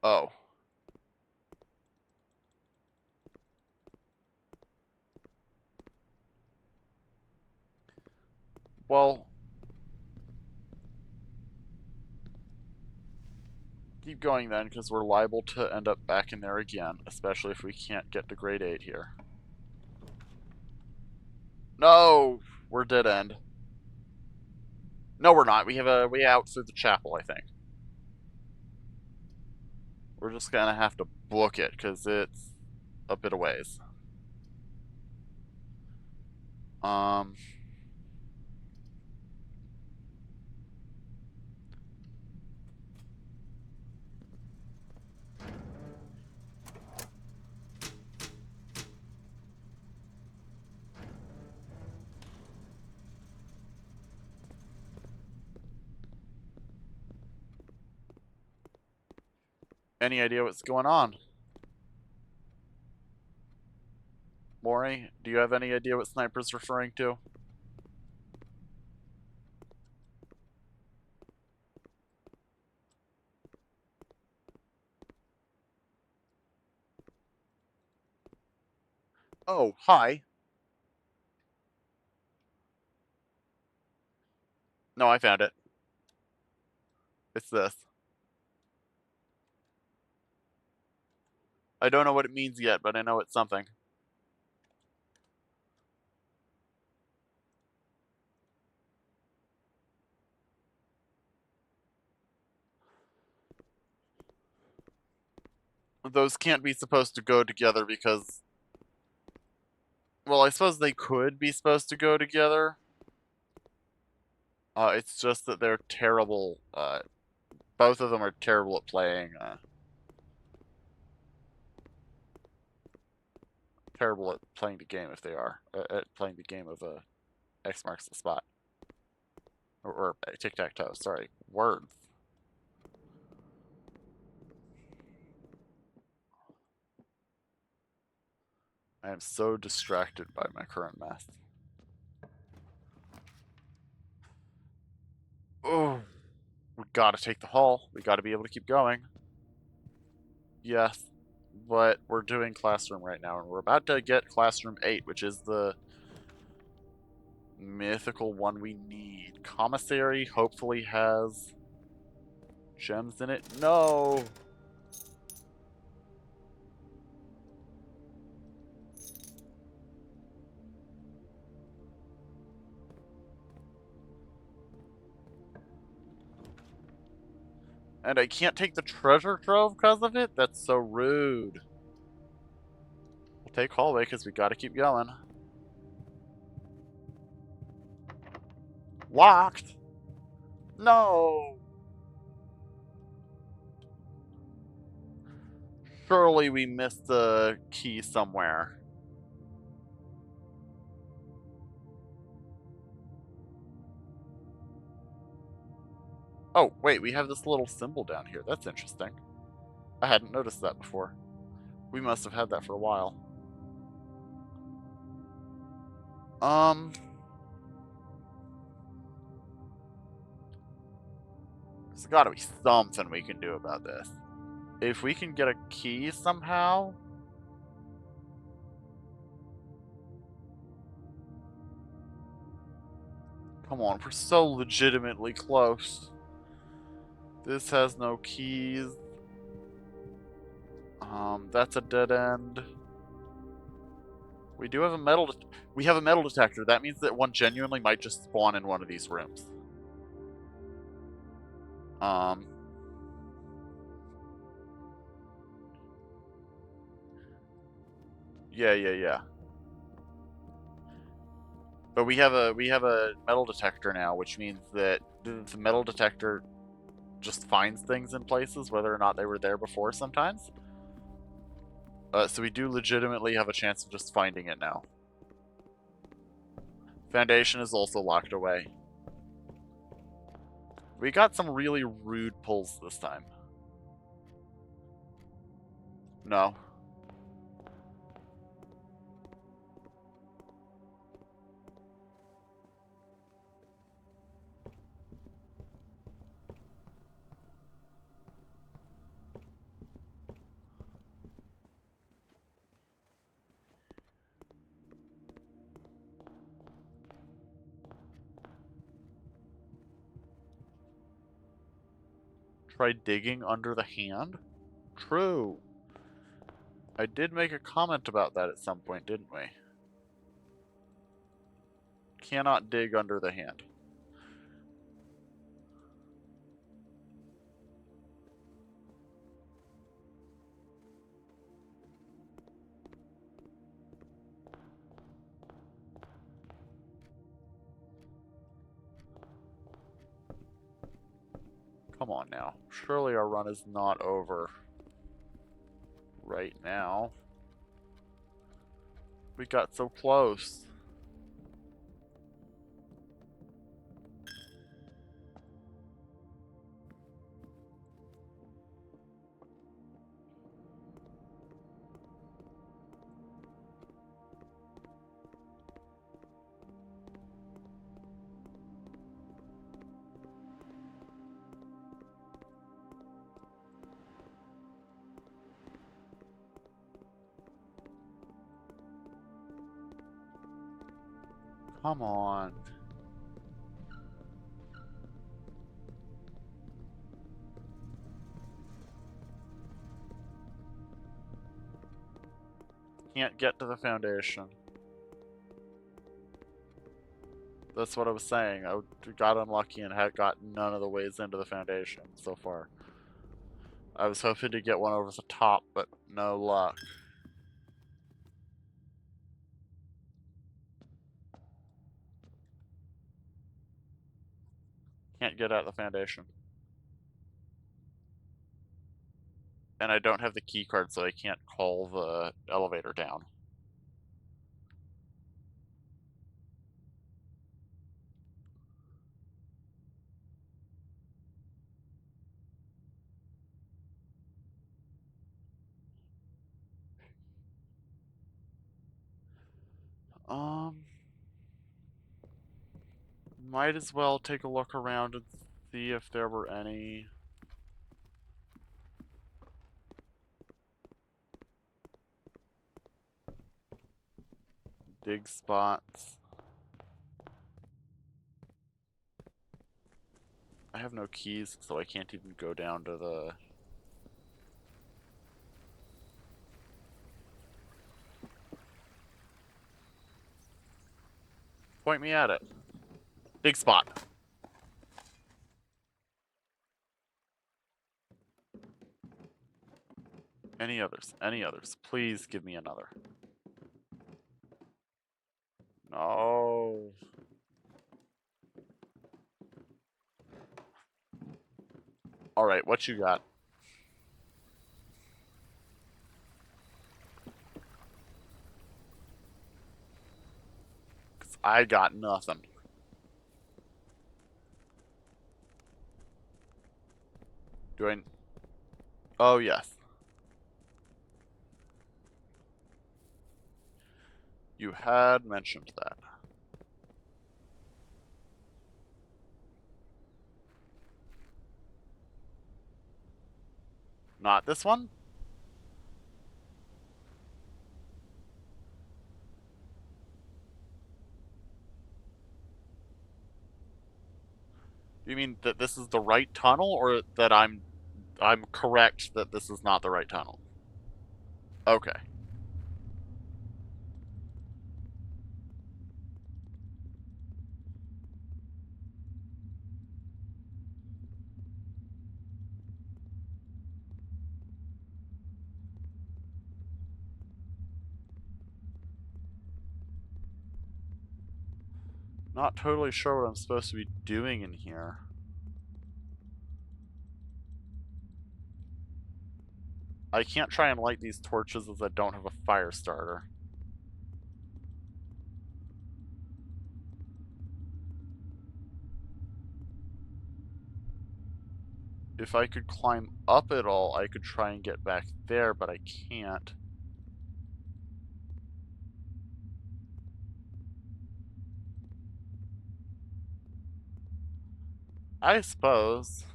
Oh. Well, keep going then, because we're liable to end up back in there again, especially if we can't get to grade 8 here. No! We're dead end. No, we're not. We have a way out through the chapel, I think. We're just gonna have to book it, because it's a bit of ways. Um... Any idea what's going on? Maury, do you have any idea what Sniper's referring to? Oh, hi. No, I found it. It's this. I don't know what it means yet, but I know it's something. Those can't be supposed to go together because... Well, I suppose they could be supposed to go together. It's just that they're terrible. Both of them are terrible at playing. Terrible at playing the game if they are. At playing the game of X marks the spot. Or tic-tac-toe, sorry. Words. I am so distracted by my current mess. Oh, we gotta take the hall. We gotta be able to keep going. Yes, but we're doing classroom right now, and we're about to get classroom 8, which is the mythical one we need. Commissary hopefully has gems in it. No! And I can't take the treasure trove because of it? That's so rude. We'll take hallway because we gotta keep going. Locked? No! Surely we missed the key somewhere. Oh, wait, we have this little symbol down here. That's interesting. I hadn't noticed that before. We must have had that for a while. There's gotta be something we can do about this. If we can get a key somehow... Come on, we're so legitimately close. This has no keys. That's a dead end. We do have a we have a metal detector. That means that one genuinely might just spawn in one of these rooms. Yeah. But we have a metal detector now, which means that the metal detector just finds things in places, whether or not they were there before sometimes. So we do legitimately have a chance of just finding it now. Foundation is also locked away. We got some really rude pulls this time. No. Try digging under the hand? True. I did make a comment about that at some point, didn't we? Cannot dig under the hand. Come on now. Surely our run is not over right now. We got so close. Come on. Can't get to the foundation. That's what I was saying. I got unlucky and had got none of the ways into the foundation so far. I was hoping to get one over the top, but no luck. Can't get out the foundation. And I don't have the key card, so I can't call the elevator down. Might as well take a look around and see if there were any dig spots. I have no keys, so I can't even go down to the... Point me at it. Dig spot. Any others? Any others? Please give me another. No. Alright, what you got? Cause I got nothing. Do I... Oh, yes. You had mentioned that. Not this one? You mean that this is the right tunnel, or that I'm correct that this is not the right tunnel? Okay. Not totally sure what I'm supposed to be doing in here. I can't try and light these torches as I don't have a fire starter. If I could climb up at all, I could try and get back there, but I can't. I suppose.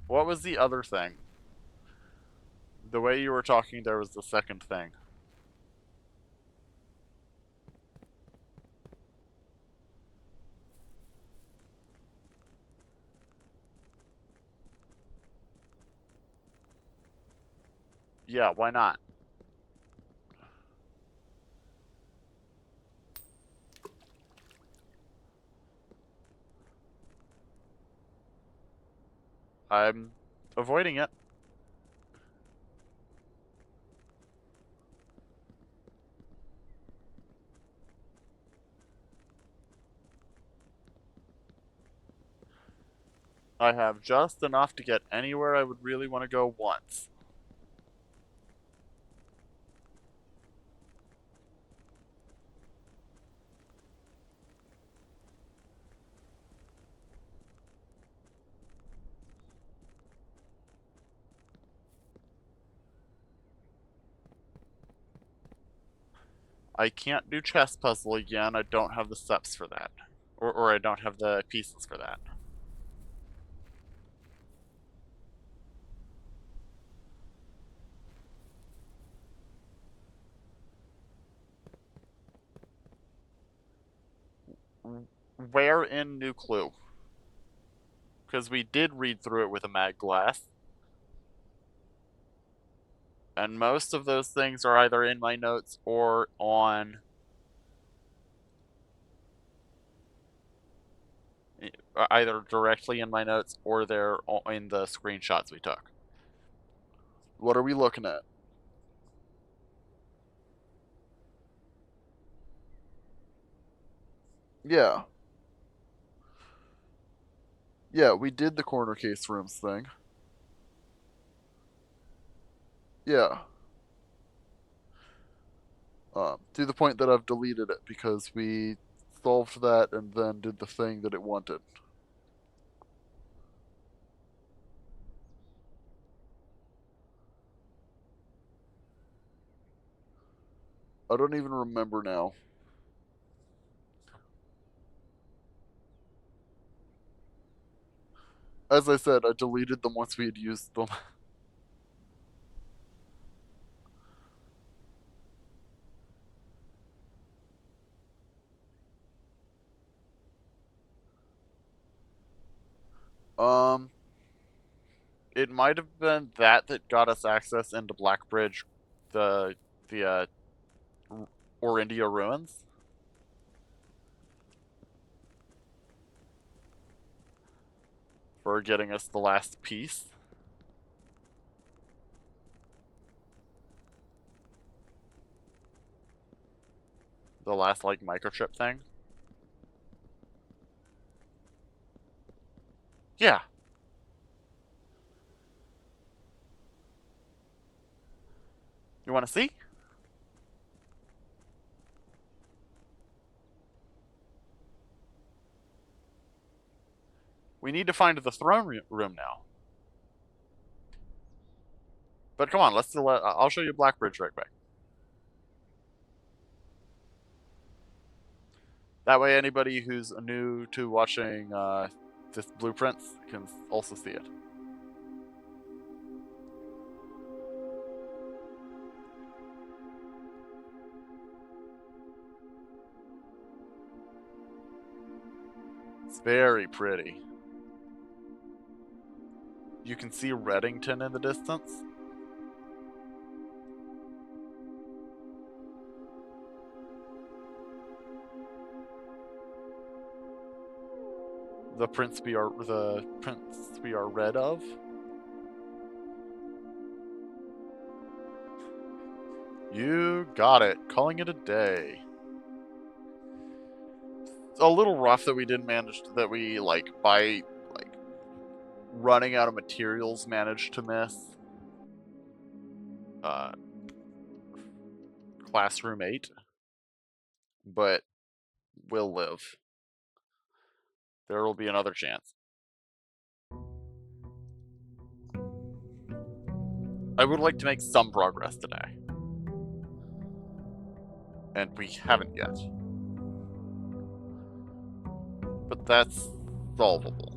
What was the other thing? The way you were talking, there was the second thing. Yeah, why not? I'm avoiding it. I have just enough to get anywhere I would really want to go once. I can't do chess puzzle again. I don't have the steps for that. Or I don't have the pieces for that. Where in New Clue? Because we did read through it with a mag glass. And most of those things are either in my notes or on either directly in my notes or they're in the screenshots we took. What are we looking at? Yeah. Yeah, we did the corner case rooms thing. Yeah. To the point that I've deleted it because we solved that and then did the thing that it wanted. I don't even remember now. As I said, I deleted them once we had used them. Um, it might have been that got us access into Blackbridge, the Orindia ruins for getting us the last piece, the last like microchip thing. Yeah, you want to see? We need to find the throne room now. But come on, let's still. I'll show you Blackbridge right quick. That way, anybody who's new to watching this blueprints can also see it. It's very pretty. You can see Reddington in the distance. The prince we are red of. You got it. Calling it a day. It's a little rough that we didn't manage to, that we like by like running out of materials managed to miss. Uh, Classroom 8, but we'll live. There will be another chance. I would like to make some progress today. And we haven't yet. But that's solvable.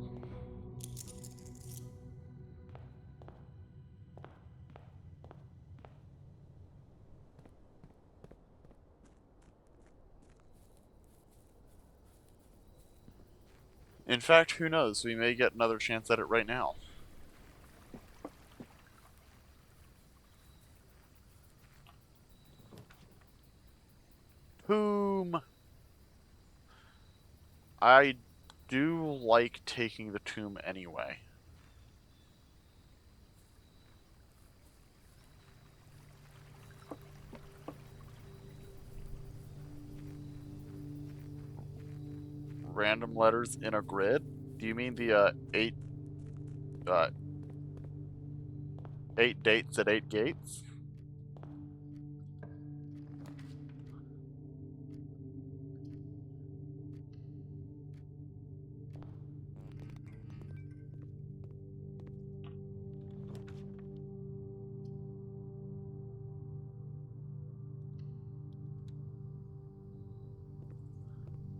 In fact, who knows? We may get another chance at it right now. Tomb. I do like taking the tomb anyway. Random letters in a grid? Do you mean the uh, 8 dates at 8 gates?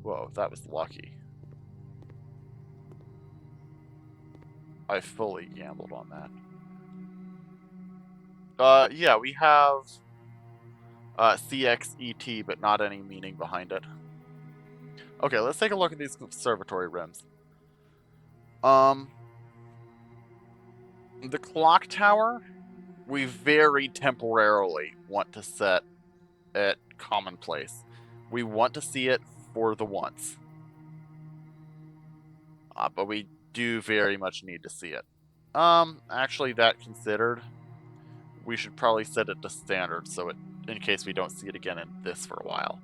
Whoa, that was lucky. I fully gambled on that. Yeah, we have CXET, but not any meaning behind it. Okay, let's take a look at these observatory rims. The clock tower, we very temporarily want to set at commonplace. We want to see it for the once. But we do very much need to see it. Actually, that considered, we should probably set it to standard so it, in case we don't see it again in this for a while.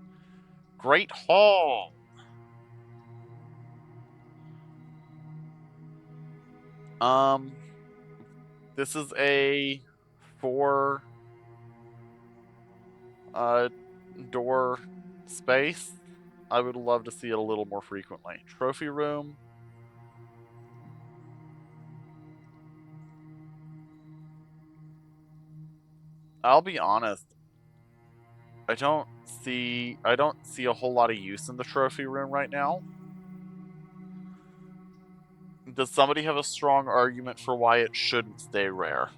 Great Hall! This is a 4 door space. I would love to see it a little more frequently. Trophy room. I'll be honest. I don't see a whole lot of use in the trophy room right now. Does somebody have a strong argument for why it shouldn't stay rare?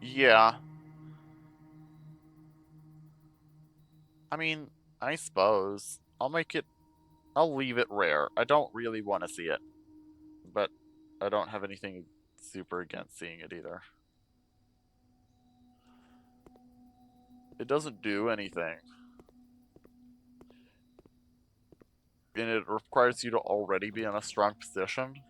Yeah. I mean, I suppose. I'll leave it rare. I don't really want to see it. But I don't have anything super against seeing it either. It doesn't do anything. And it requires you to already be in a strong position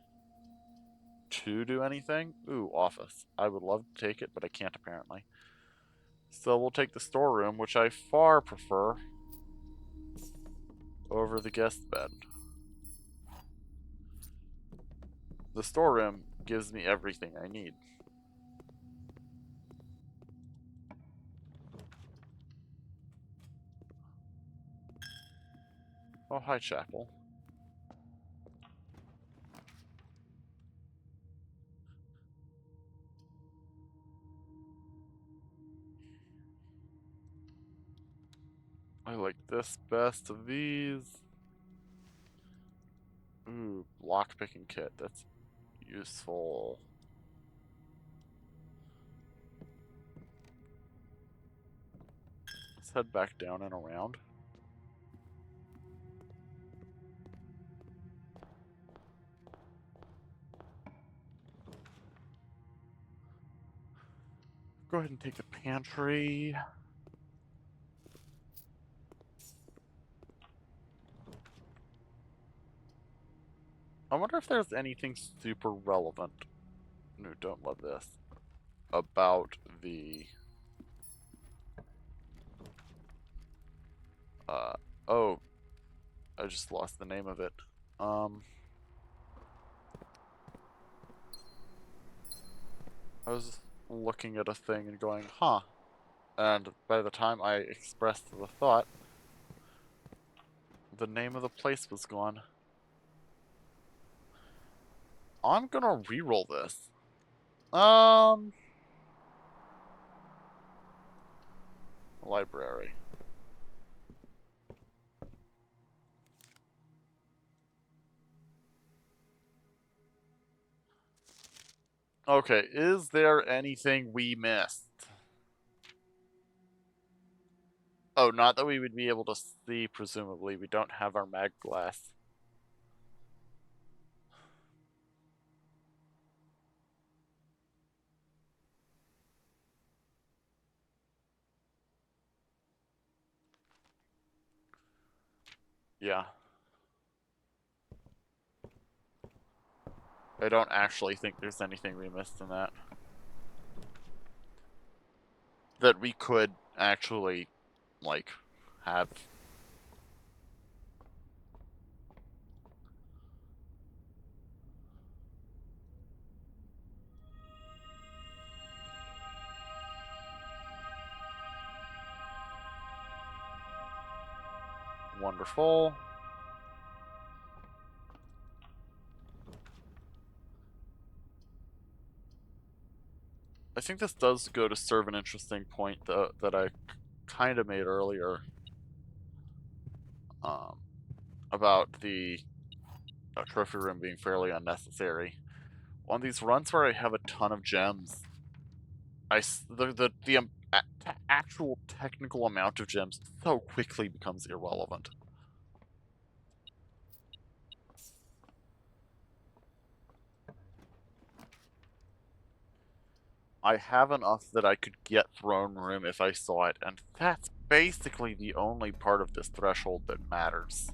to do anything. Ooh, office. I would love to take it, but I can't apparently. So we'll take the storeroom, which I far prefer over the guest bed. The storeroom gives me everything I need. Oh, hi, Chapel. I like this best of these. Ooh, lockpicking kit. That's useful. Let's head back down and around. Go ahead and take the pantry. I wonder if there's anything super relevant. No, don't love this. About the... oh. I just lost the name of it. I was looking at a thing and going, huh. And by the time I expressed the thought, the name of the place was gone. I'm gonna re-roll this. Library. Okay, is there anything we missed? Oh, not that we would be able to see, presumably. We don't have our mag glass. Yeah. I don't actually think there's anything we missed in that. That we could actually, like, have. Wonderful. I think this does go to serve an interesting point that I kind of made earlier about the trophy room being fairly unnecessary. On these runs where I have a ton of gems, the actual technical amount of gems so quickly becomes irrelevant. I have enough that I could get throne room if I saw it, and that's basically the only part of this threshold that matters.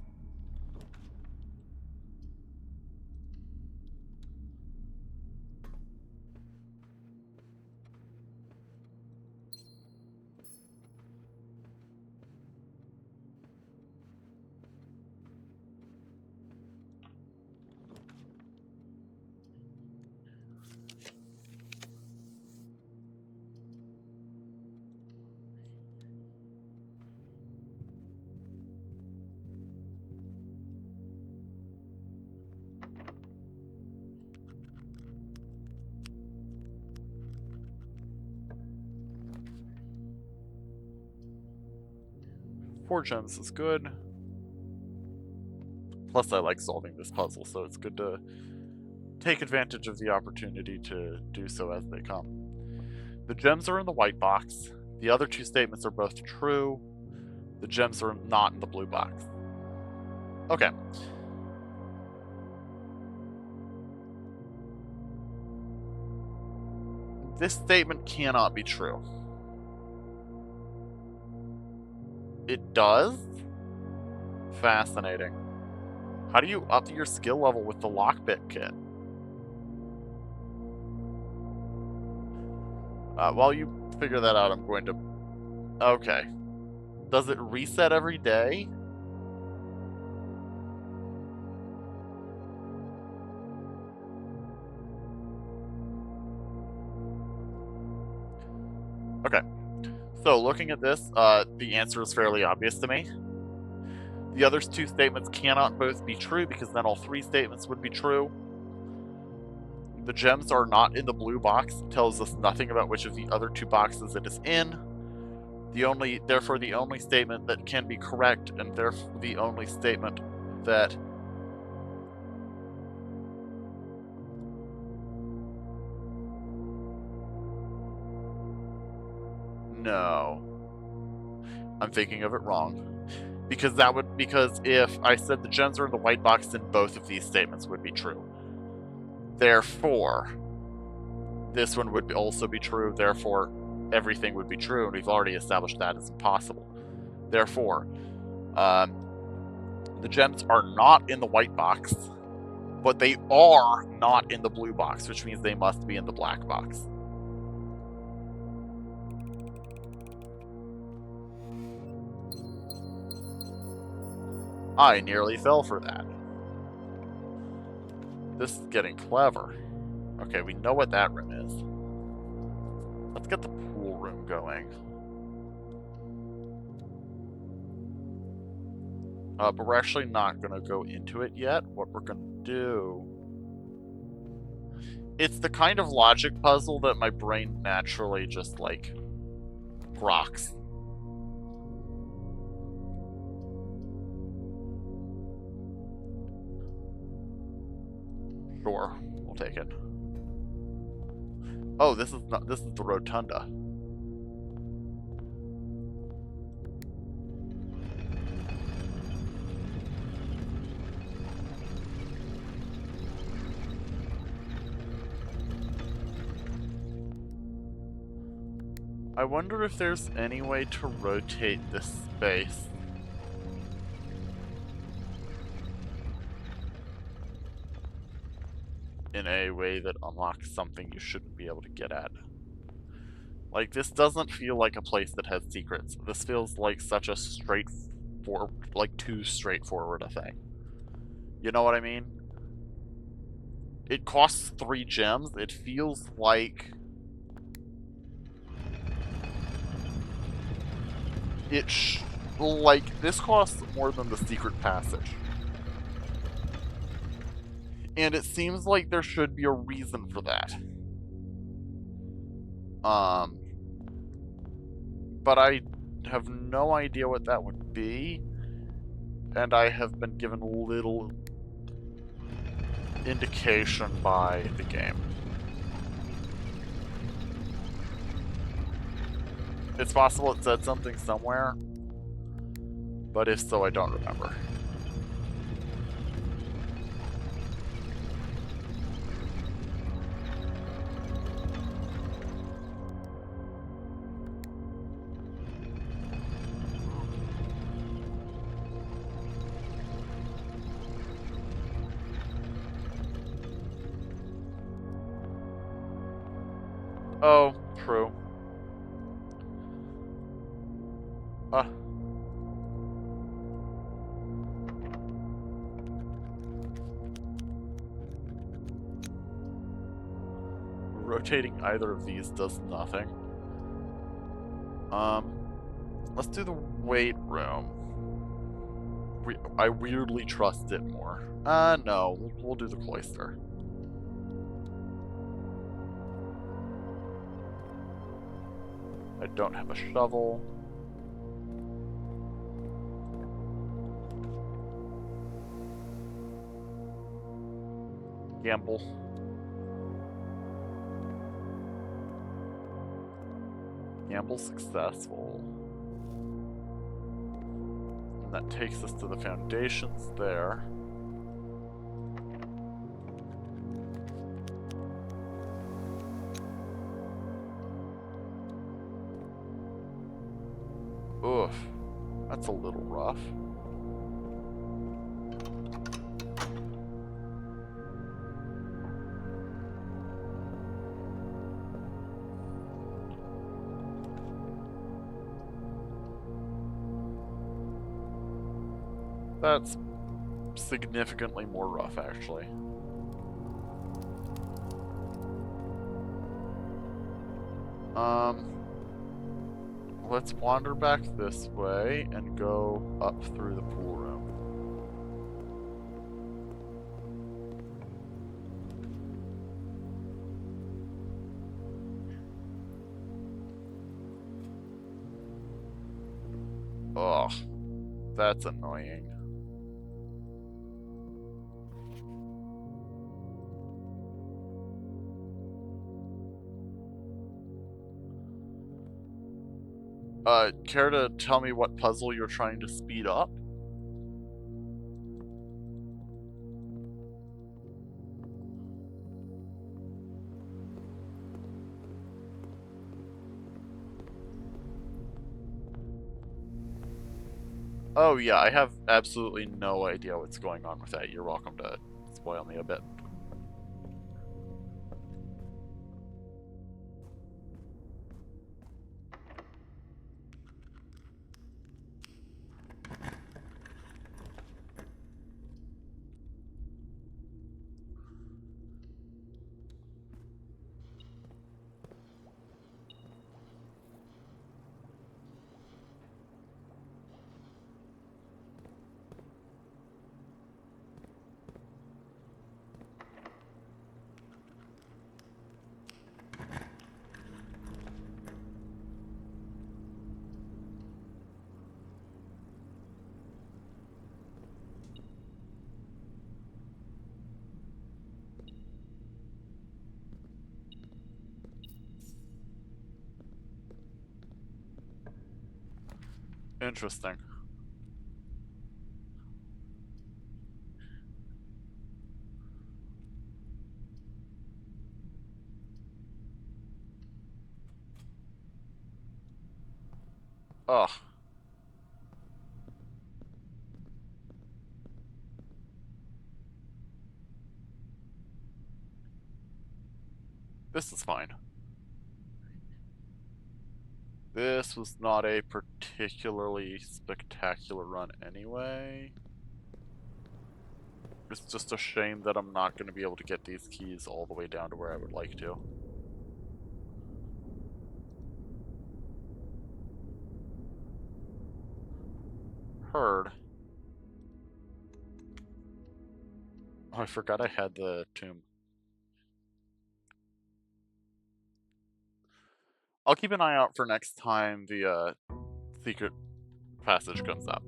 Four gems is good. Plus, I like solving this puzzle, so it's good to take advantage of the opportunity to do so as they come. The gems are in the white box. The other two statements are both true. The gems are not in the blue box. Okay. This statement cannot be true. It does? Fascinating. How do you up your skill level with the lockpick kit? While you figure that out, I'm going to... Okay. Does it reset every day? Okay. So, looking at this, the answer is fairly obvious to me. The other two statements cannot both be true because then all three statements would be true. The gems are not in the blue box. It tells us nothing about which of the other two boxes it is in. Therefore, the only statement that can be correct, and therefore the only statement that no, I'm thinking of it wrong. Because if I said the gems are in the white box, then both of these statements would be true. Therefore, this one would also be true. Therefore, everything would be true, and we've already established that is impossible. Therefore, the gems are not in the white box, but they are not in the blue box, which means they must be in the black box. I nearly fell for that. This is getting clever. Okay, we know what that room is. Let's get the pool room going. But we're actually not going to go into it yet. What we're going to do... It's the kind of logic puzzle that my brain naturally just, like, grokks. Sure, we'll take it. Oh, this is the rotunda. I wonder if there's any way to rotate this space. In a way that unlocks something you shouldn't be able to get at. Like, this doesn't feel like a place that has secrets. This feels like such a straightforward, like, too straightforward a thing. You know what I mean? It costs 3 gems. It feels like like, this costs more than the secret passage. And it seems like there should be a reason for that. But I have no idea what that would be, and I have been given little indication by the game. It's possible it said something somewhere, but if so, I don't remember. Oh, true. Rotating either of these does nothing. Let's do the weight room. I weirdly trust it more. No, we'll do the cloister. I don't have a shovel. Gamble. Gamble successful. And that takes us to the foundations there. Oof. That's a little rough. That's significantly more rough, actually. Let's wander back this way and go up through the pool room. Ugh, that's annoying. Care to tell me what puzzle you're trying to speed up? Oh yeah, I have absolutely no idea what's going on with that. You're welcome to spoil me a bit. Interesting. Ugh. This is fine. This was not a particularly spectacular run anyway. It's just a shame that I'm not going to be able to get these keys all the way down to where I would like to. Heard. Oh, I forgot I had the tomb. I'll keep an eye out for next time the secret passage comes up.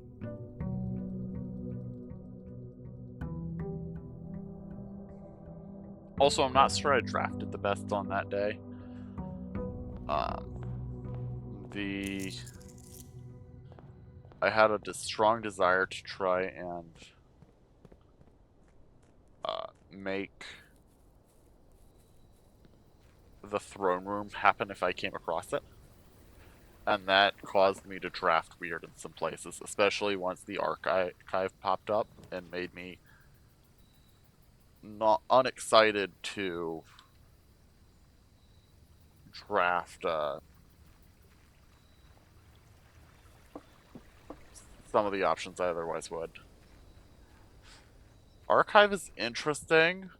Also, I'm not sure I drafted the best on that day. I had a strong desire to try and make the throne room happen if I came across it. And that caused me to draft weird in some places, especially once the archive popped up and made me not unexcited to draft some of the options I otherwise would. Archive is interesting.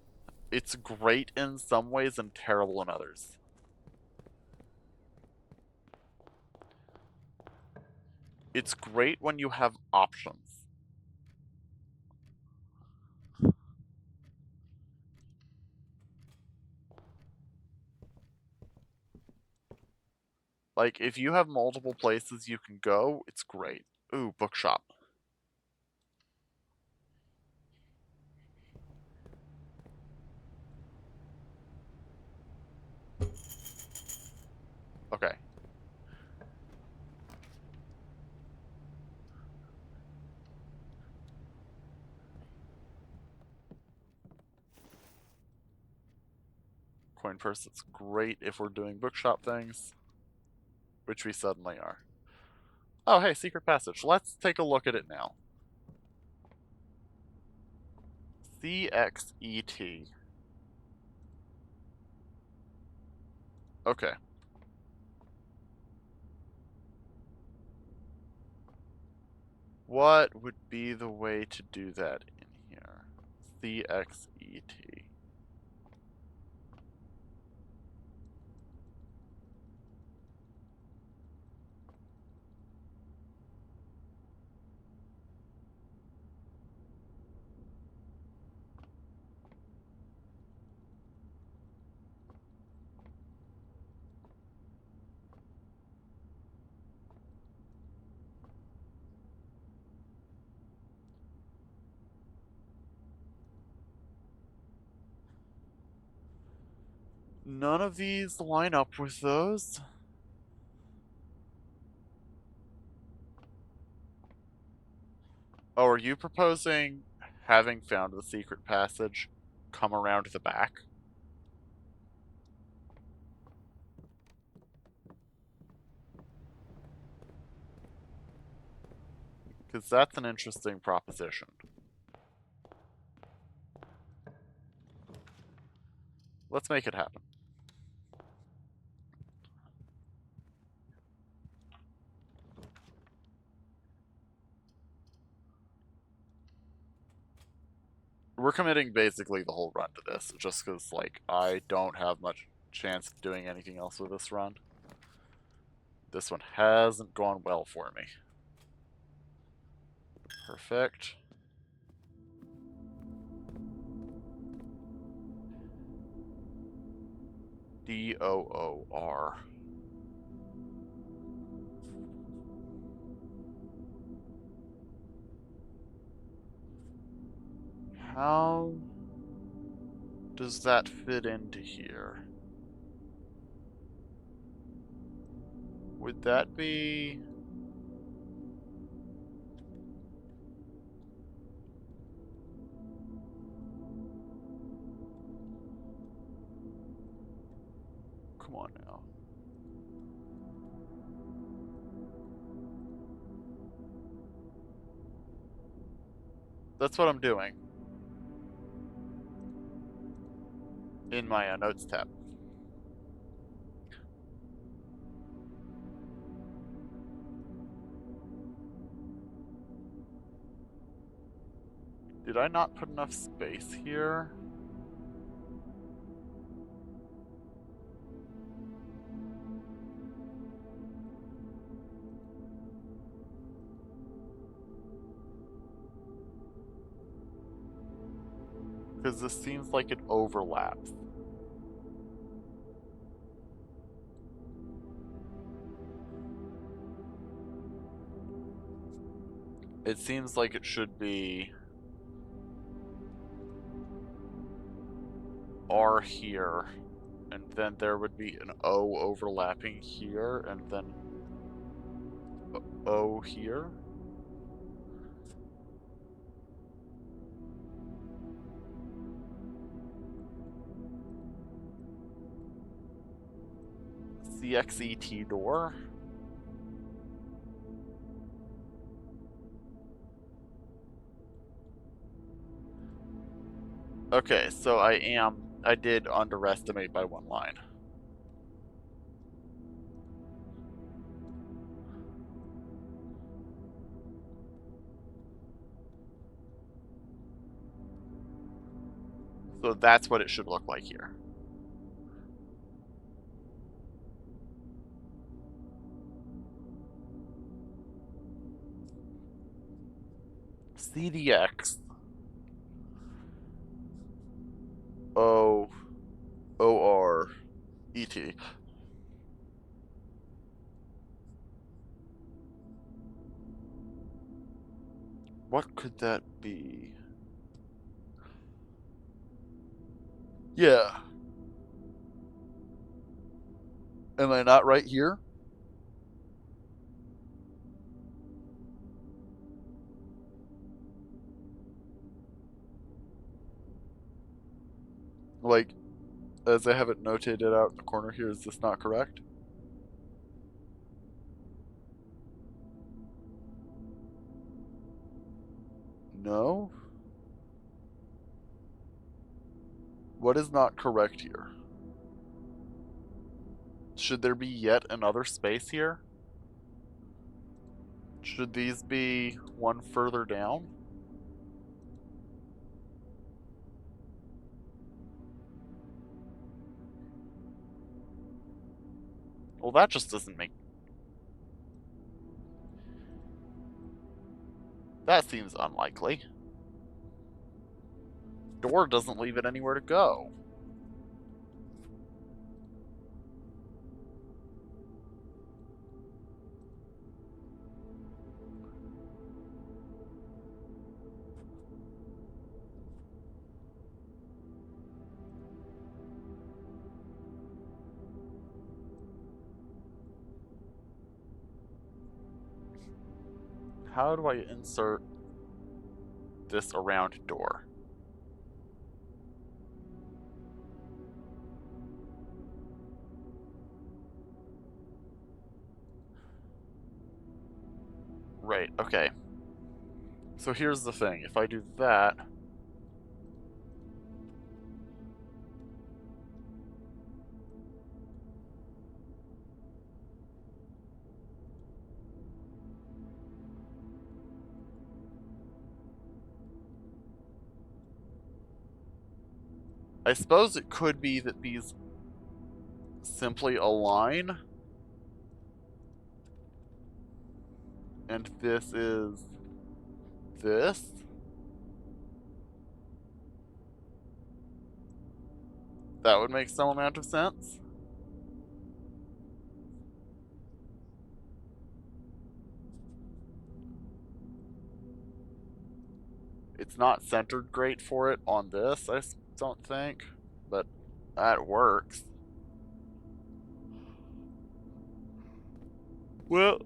It's great in some ways and terrible in others. It's great when you have options. Like, if you have multiple places you can go, it's great. Ooh, bookshop. Okay. Coin purse, it's great if we're doing bookshop things, which we suddenly are. Oh, hey, secret passage. Let's take a look at it now. CXET. Okay. What would be the way to do that in here? CXET. None of these line up with those. Oh, are you proposing, having found the secret passage, come around the back? Because that's an interesting proposition. Let's make it happen. We're committing basically the whole run to this, just because, like, I don't have much chance of doing anything else with this run. This one hasn't gone well for me. Perfect. DOOR. How does that fit into here? Would that be... Come on now. That's what I'm doing in my notes tab. Did I not put enough space here? Because this seems like it overlaps. It seems like it should be R here, and then there would be an O overlapping here, and then O here. CXET door. Okay, so I did underestimate by one line. So that's what it should look like here. CDX ORET. What could that be? Yeah. Am I not right here? Like, as I have it notated out in the corner here, is this not correct? No? What is not correct here? Should there be yet another space here? Should these be one further down? Well, that just doesn't make... That seems unlikely. Door doesn't leave it anywhere to go. How do I insert this around door? Right, okay. So here's the thing. If I do that... I suppose it could be that these simply align. And this is this. That would make some amount of sense. It's not centered great for it on this, I don't think, but that works. Well,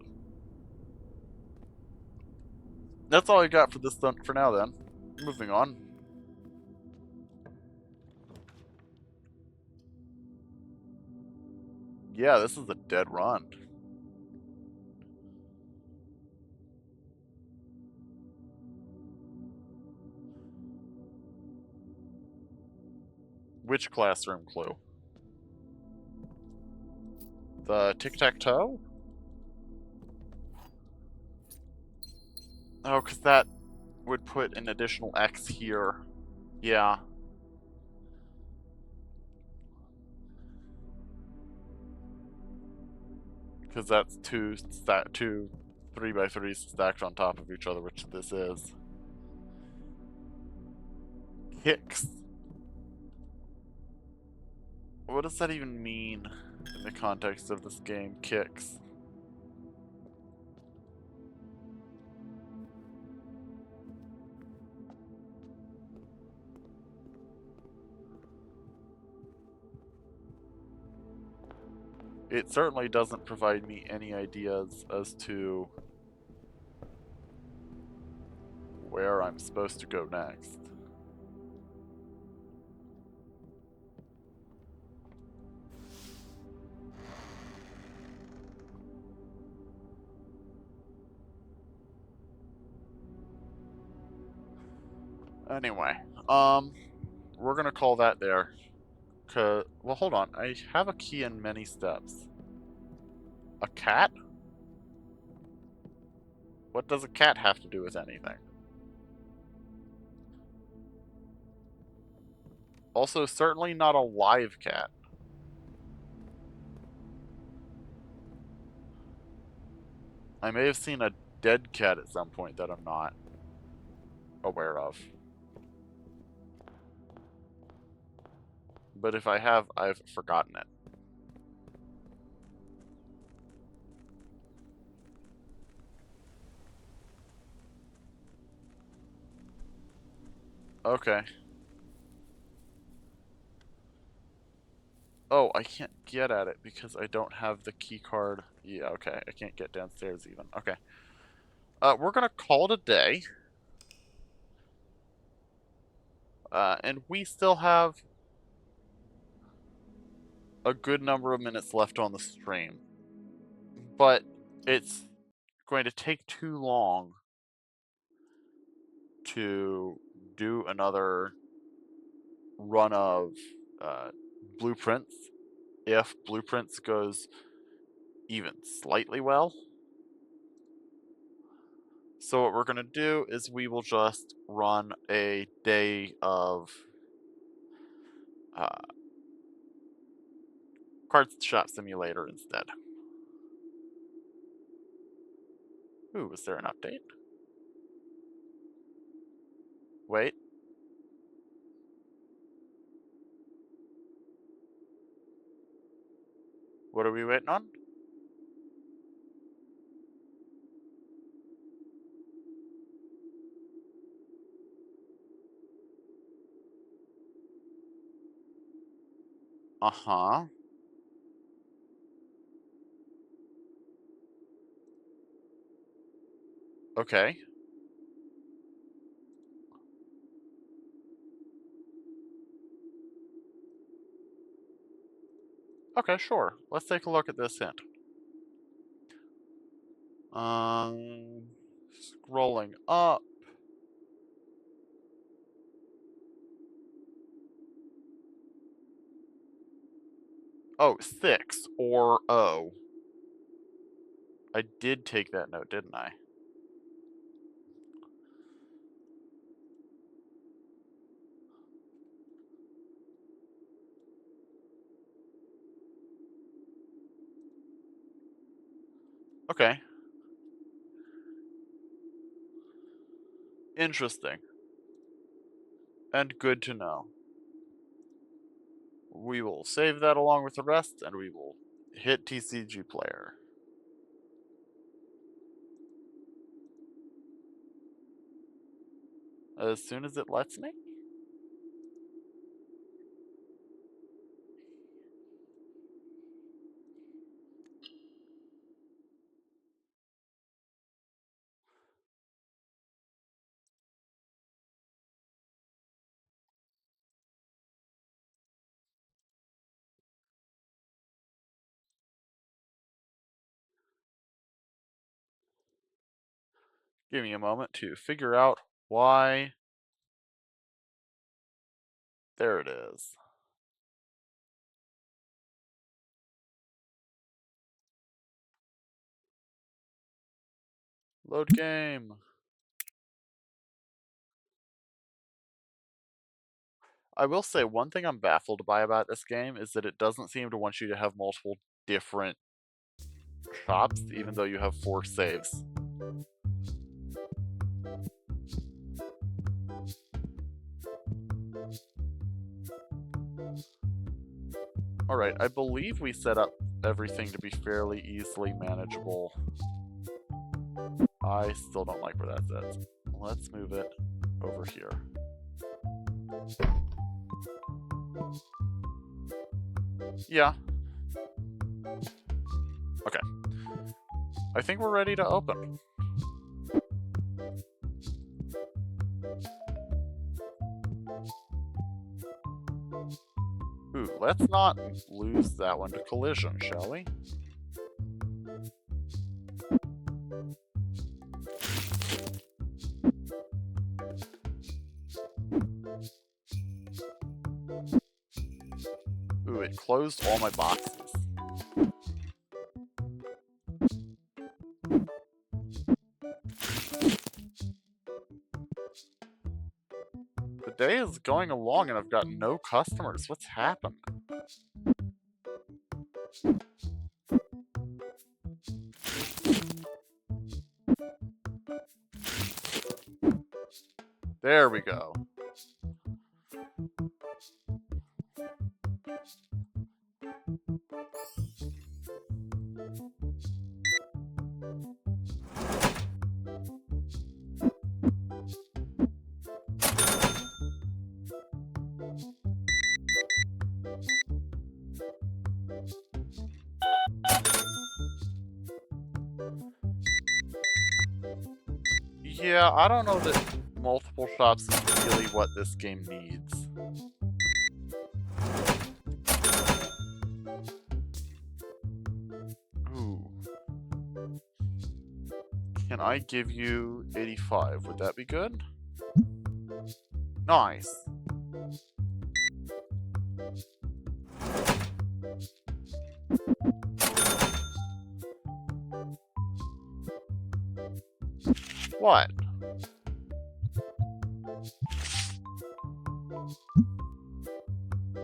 that's all I got for this for now then. Moving on. Yeah, this is a dead run. Which classroom clue? The tic-tac-toe? Oh, because that would put an additional X here. Yeah. Because that's two 3x3s stacked on top of each other, which this is. Kicks. What does that even mean in the context of this game? Kicks. It certainly doesn't provide me any ideas as to where I'm supposed to go next. Anyway, we're gonna call that there. Well, hold on. I have a key in many steps. A cat? What does a cat have to do with anything? Also, certainly not a live cat. I may have seen a dead cat at some point that I'm not aware of. But if I have, I've forgotten it. Okay. Oh, I can't get at it because I don't have the key card. Yeah, okay. I can't get downstairs even. Okay. We're gonna call it a day. And we still have a good number of minutes left on the stream. But it's going to take too long to do another run of blueprints if blueprints goes even slightly well. So what we're going to do is we will just run a day of uh, card shop simulator instead. Ooh, is there an update? Wait. What are we waiting on? Uh-huh. Okay. Okay, sure. Let's take a look at this hint. Scrolling up. Oh, 6 or O. I did take that note, didn't I? Okay. Interesting. And good to know. We will save that along with the rest, and we will hit TCG player. As soon as it lets me? Give me a moment to figure out why. There it is. Load game. I will say one thing I'm baffled by about this game is that it doesn't seem to want you to have multiple different shops, even though you have 4 saves. Alright, I believe we set up everything to be fairly easily manageable. I still don't like where that's at. Let's move it over here. Yeah. Okay. I think we're ready to open. Ooh, let's not lose that one to collision, shall we? Ooh, it closed all my boxes. The day is going along and I've got no customers. What's happened? There we go. Yeah, I don't know that multiple shops is really what this game needs. Ooh. Can I give you 85? Would that be good? Nice. What?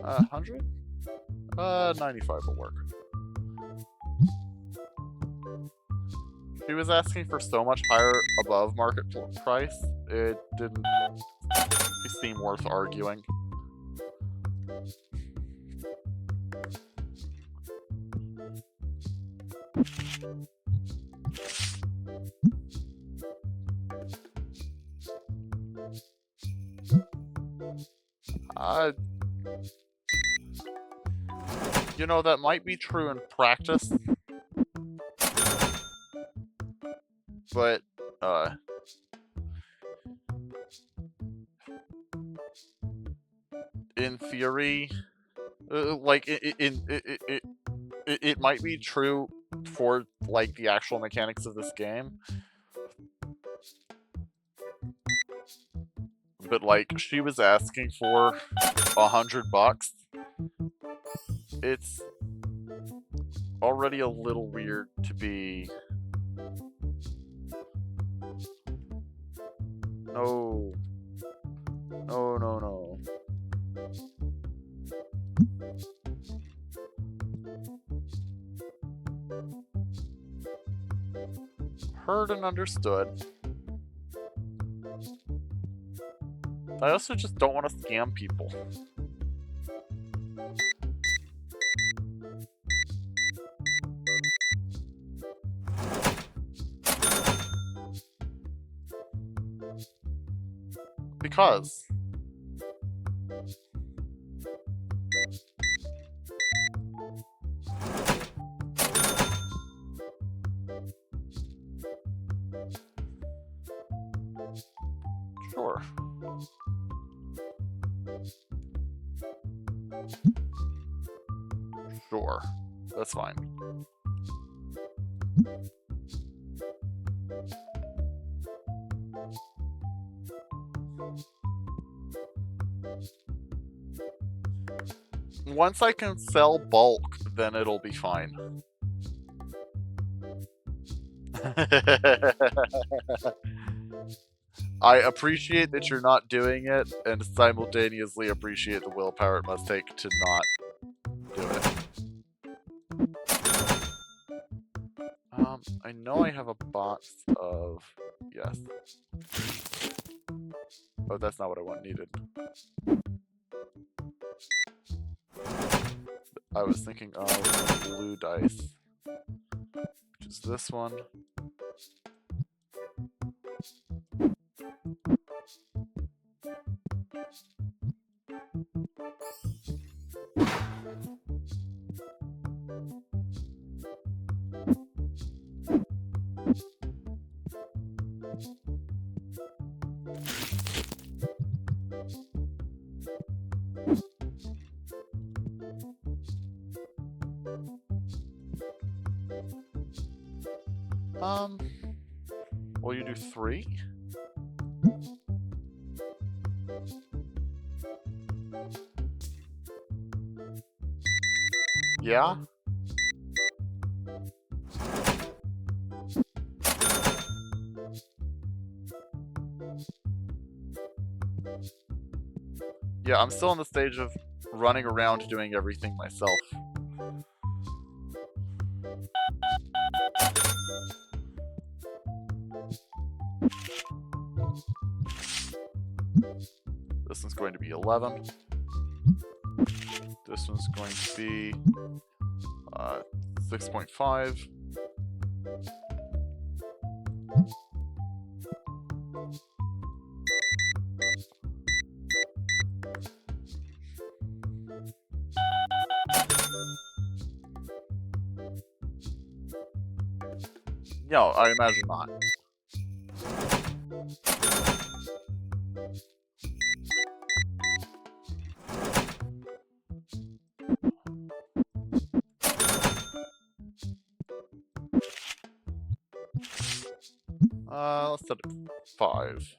Uh, 100? 95 will work. She was asking for so much higher above market price, it didn't seem worth arguing. You know, that might be true in practice, but, in theory, like, it might be true for, like, the actual mechanics of this game. But, like, she was asking for $100. It's already a little weird to be... No. No, no, no. Heard and understood. I also just don't want to scam people. Because. Sure. Sure. That's fine. Once I can sell bulk, then it'll be fine. I appreciate that you're not doing it, and simultaneously appreciate the willpower it must take to not do it. I know I have a box of... Yes. Oh, that's not what I want needed. I was thinking of blue dice, which is this one. Will you do 3? Yeah? Yeah, I'm still in the stage of running around doing everything myself. This one's going to be 11. This one's going to be 6.5. No, I imagine not. Let's set it 5.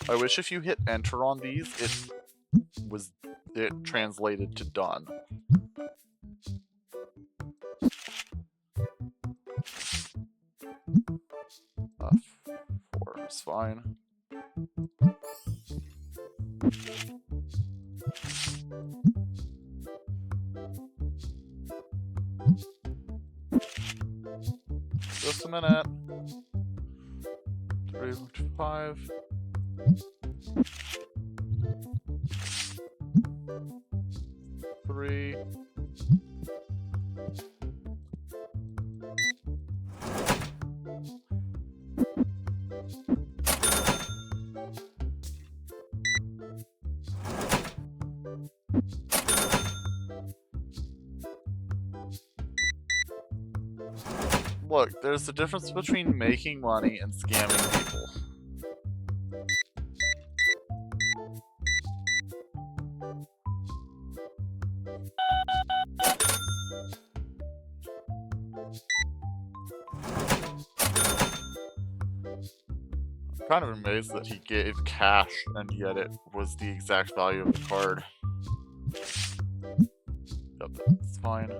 I wish if you hit enter on these, it translated to done. 4 is fine. Just a minute. 3.5. Three. Look, there's a difference between making money and scamming people. I'm kind of amazed that he gave cash and yet it was the exact value of the card. Yep, that's fine.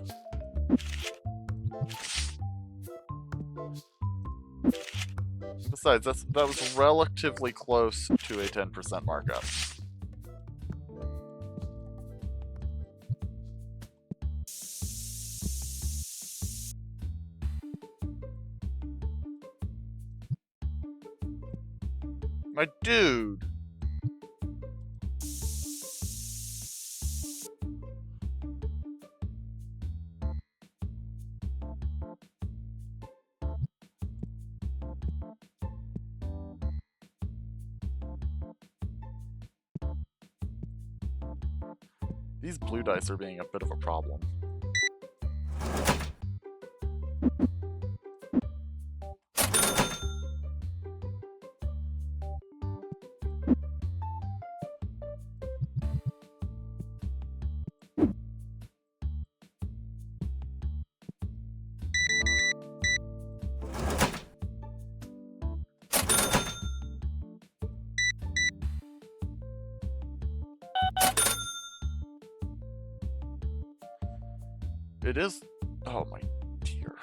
Besides, that was relatively close to a 10% markup. My dude! These blue dice are being a bit of a problem. It is... Oh my dear.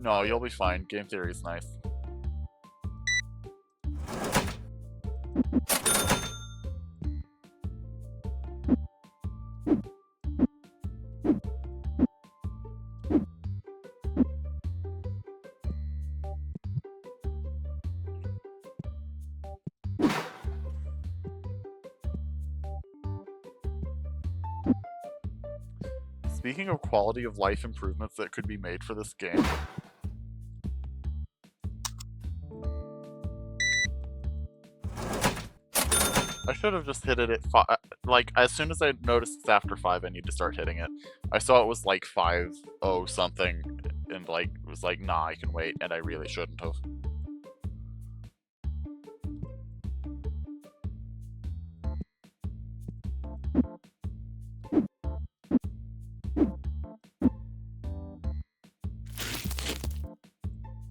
No, you'll be fine. Game theory is nice. Speaking of quality of life improvements that could be made for this game, I should have just hit it at 5. Like, as soon as I noticed it's after 5, I need to start hitting it. I saw it was like 5-0 something, and like, was like, nah, I can wait, and I really shouldn't have.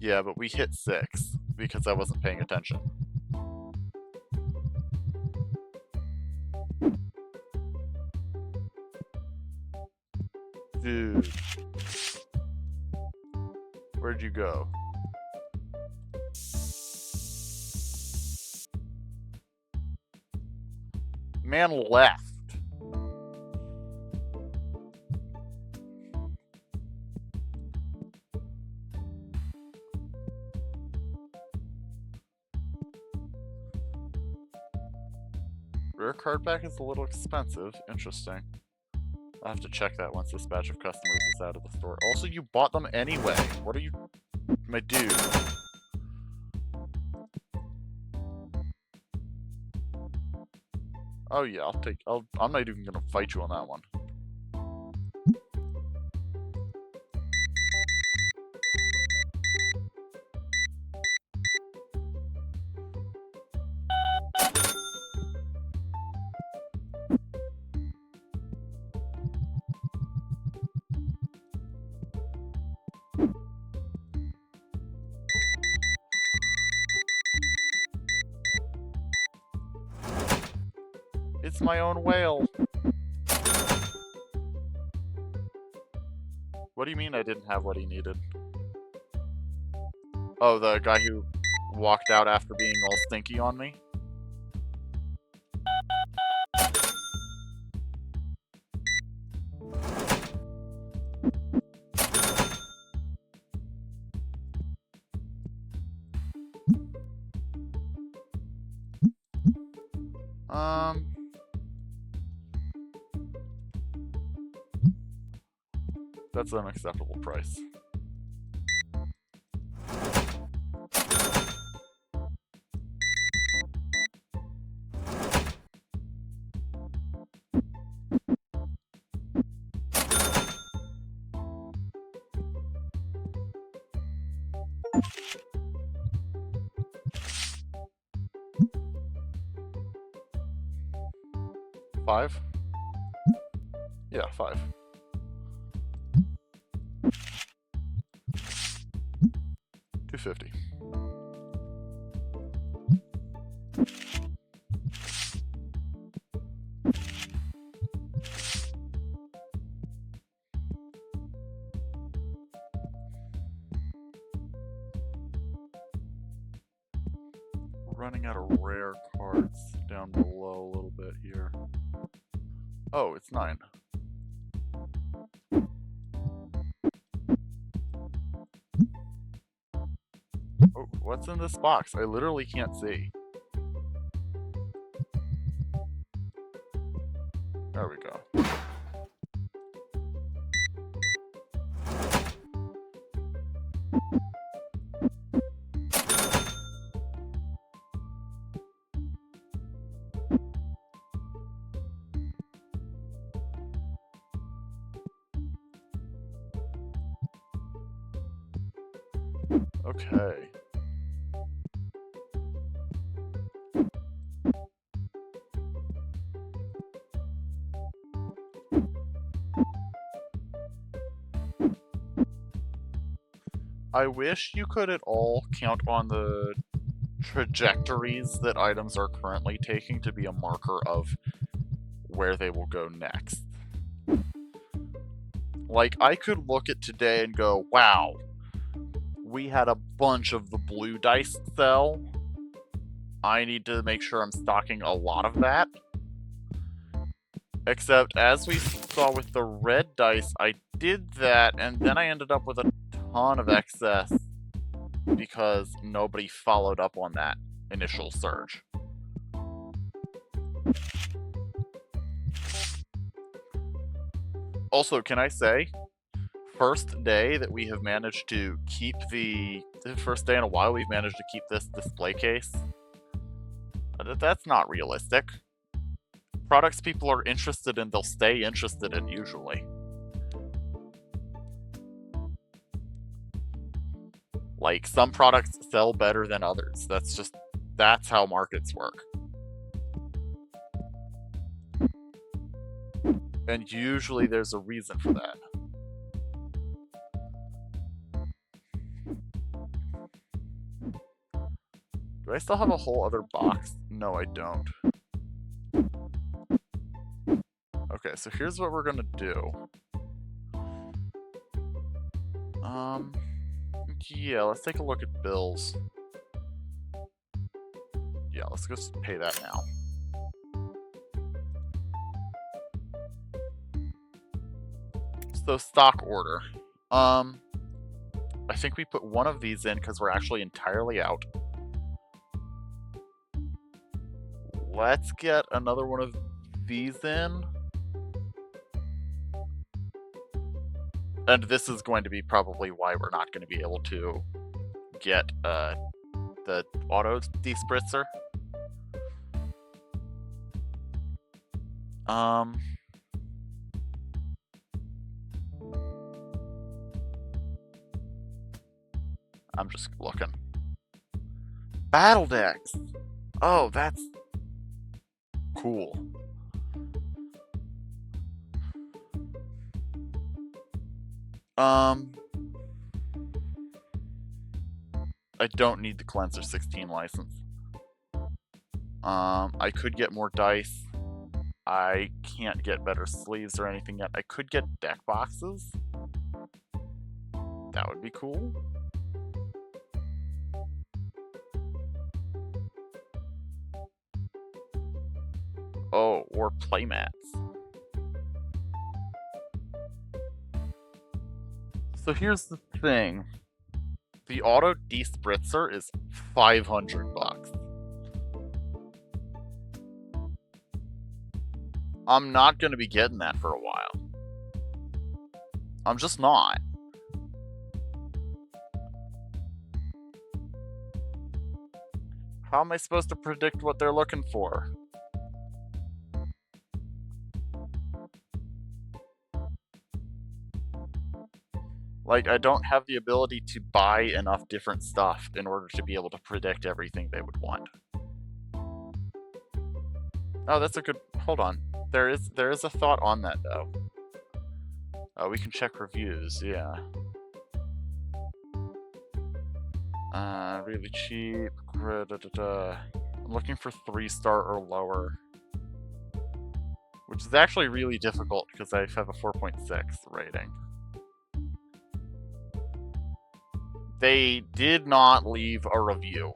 Yeah, but we hit 6 because I wasn't paying attention. Dude. Where'd you go? Man left. Rare card pack is a little expensive. Interesting. I'll have to check that once this batch of customers is out of the store. Also, you bought them anyway. What are you... My dude. Oh yeah, I'm not even gonna fight you on that one. It's my own whale. What do you mean I didn't have what he needed? Oh, the guy who walked out after being all stinky on me? That's an acceptable price. $5? Yeah, 5. $250. We're running out of rare cards down below a little bit here. Oh, it's 9. Oh, what's in this box? I literally can't see. There we go. Okay. I wish you could at all count on the trajectories that items are currently taking to be a marker of where they will go next. Like, I could look at today and go, wow, we had a bunch of the blue dice sell. I need to make sure I'm stocking a lot of that. Except, as we saw with the red dice, I did that, and then I ended up with a ton of excess because nobody followed up on that initial surge. Also, can I say, first day that we have managed to keep the first day in a while we've managed to keep this display case. That's not realistic. Products people are interested in, they'll stay interested in usually. Like, some products sell better than others. That's how markets work. And usually there's a reason for that. Do I still have a whole other box? No, I don't. Okay, so here's what we're gonna do. Yeah, let's take a look at bills. Yeah, let's go pay that now. So, stock order. I think we put one of these in because we're actually entirely out. Let's get another one of these in. And this is going to be probably why we're not going to be able to get the auto de-spritzer. I'm just looking. Battle decks! Oh, that's cool. I don't need the Cleanser 16 license. I could get more dice. I can't get better sleeves or anything yet. I could get deck boxes. That would be cool. Oh, or playmats. So here's the thing. The auto de-spritzer is $500. I'm not going to be getting that for a while. I'm just not. How am I supposed to predict what they're looking for? Like, I don't have the ability to buy enough different stuff in order to be able to predict everything they would want. Oh, that's a good... Hold on. There is a thought on that, though. We can check reviews, yeah. Really cheap. I'm looking for 3-star or lower. Which is actually really difficult because I have a 4.6 rating. They did not leave a review.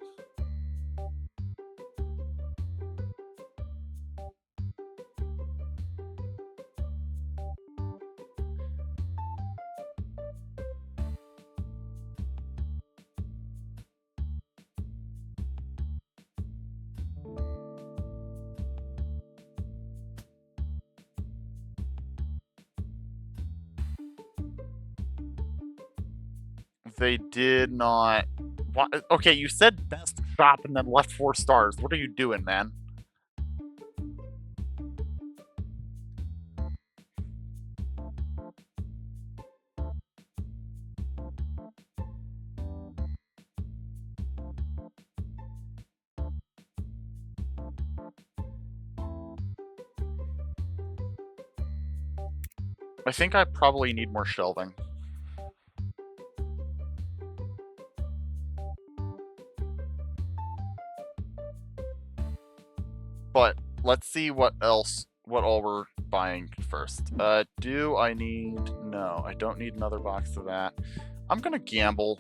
They did not... Okay, you said best shop and then left 4 stars. What are you doing, man? I think I probably need more shelving. But let's see what all we're buying first. Do I need... No, I don't need another box of that. I'm gonna gamble.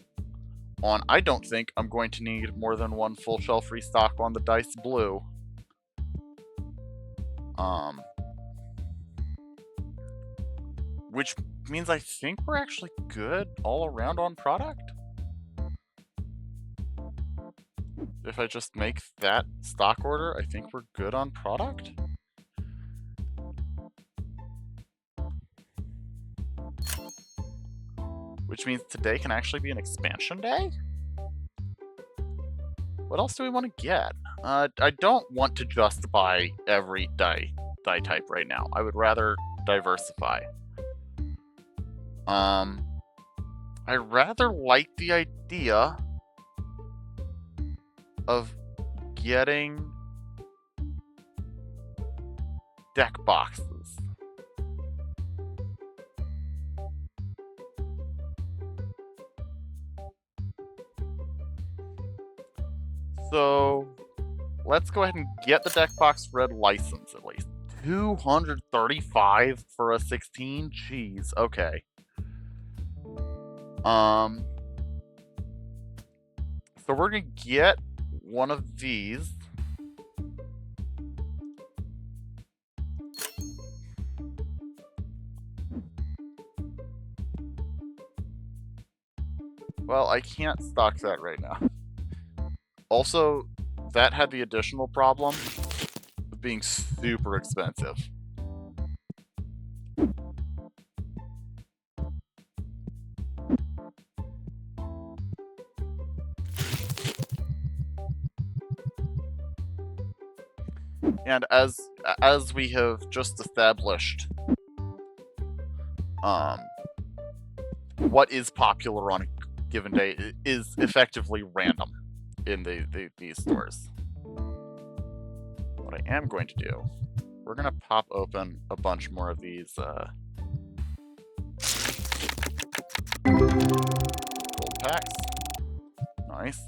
on. I don't think I'm going to need more than one full shelf restock on the dice blue. Which means I think we're actually good all around on product. If I just make that stock order, I think we're good on product. Which means today can actually be an expansion day? What else do we want to get? I don't want to just buy every die type right now. I would rather diversify. I rather like the idea of getting deck boxes. So let's go ahead and get the deck box red license at least. 235 for a 16? Jeez, okay. So we're gonna get one of these. Well, I can't stock that right now. Also, that had the additional problem of being super expensive. And as we have just established, what is popular on a given day is effectively random in these stores. What I am going to do, we're gonna pop open a bunch more of these gold packs. Nice.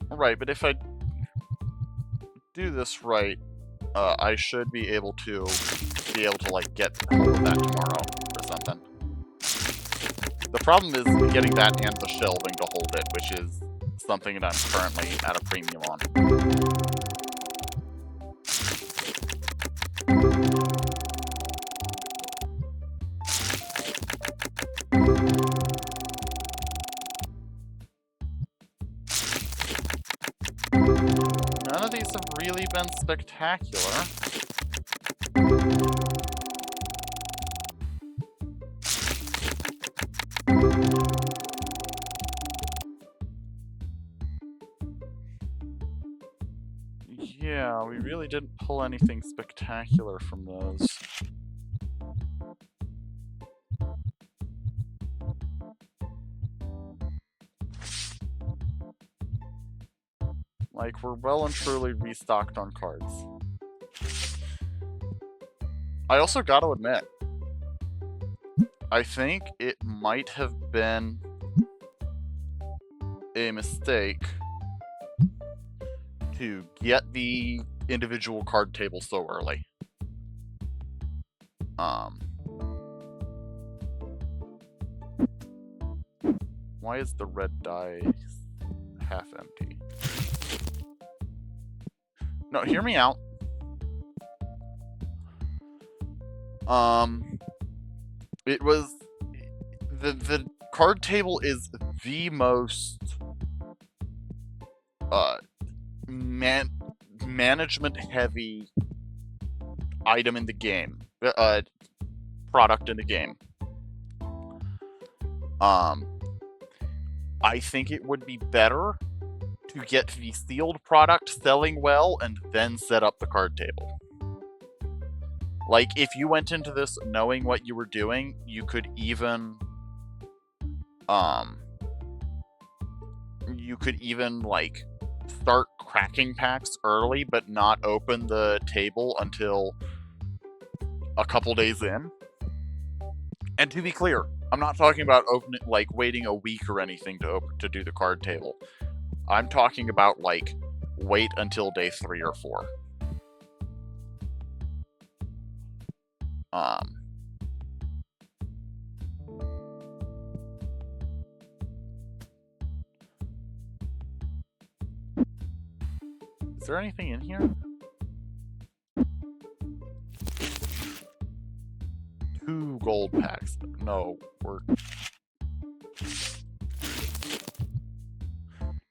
Right, but if I do this right, I should be able to like get hold of that tomorrow or something. The problem is getting that and the shelving to hold it, which is something that I'm currently at a premium on. None of these have really been spectacular. Yeah, we really didn't pull anything spectacular from those. Like, we're well and truly restocked on cards. I also gotta admit, I think it might have been a mistake to get the individual card table so early. Why is the red die half empty? No, hear me out. It was the card table is the most management heavy item in the game, product in the game. I think it would be better to get the sealed product selling well and then set up the card table. Like, if you went into this knowing what you were doing, you could even Um, you could even like start cracking packs early, but not open the table until a couple days in. And to be clear, I'm not talking about opening like waiting a week or anything to do the card table. I'm talking about like wait until day 3 or 4. Um, is there anything in here? 2 gold packs. No, we're...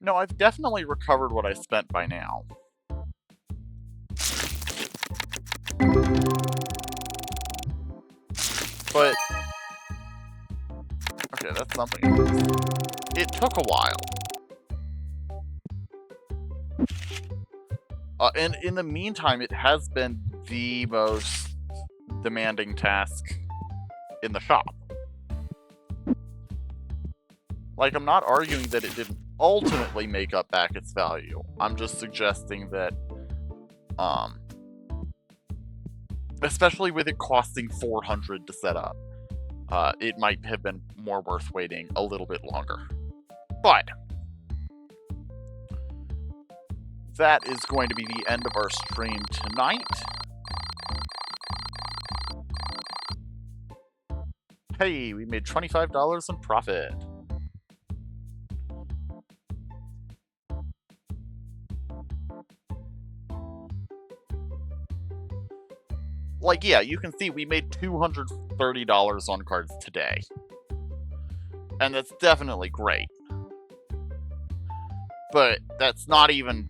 No, I've definitely recovered what I spent by now. But... Okay, that's something else. It took a while. And in the meantime, it has been the most demanding task in the shop. Like, I'm not arguing that it didn't ultimately make up back its value. I'm just suggesting that, especially with it costing 400 to set up, it might have been more worth waiting a little bit longer. But that is going to be the end of our stream tonight. Hey, we made $25 in profit. Like, yeah, you can see we made $230 on cards today. And that's definitely great. But that's not even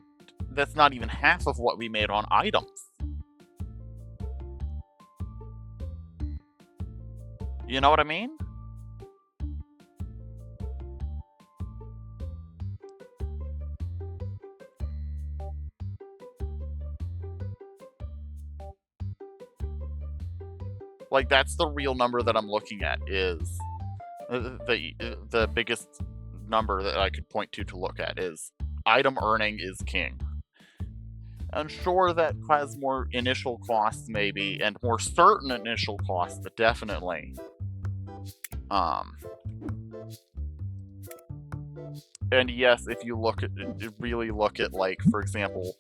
half of what we made on items. You know what I mean? Like, that's the real number that I'm looking at, is the biggest number that I could point to look at is item earning is king. I'm sure that has more initial costs, maybe, and more certain initial costs, but definitely. And yes, if you really look at, like, for example,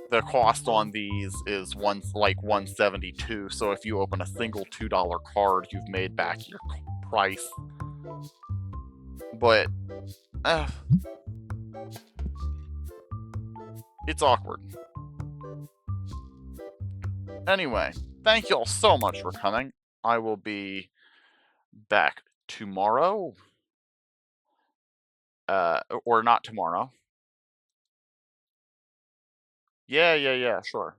the cost on these is like 172. So if you open a single $2 card, you've made back your price. But it's awkward. Anyway, thank y'all so much for coming. I will be back tomorrow. Or not tomorrow. Yeah, sure.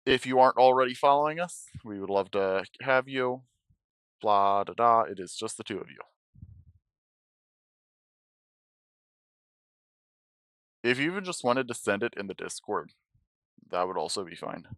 If you aren't already following us, we would love to have you. Blah da da. It is just the two of you. If you even just wanted to send it in the Discord, that would also be fine.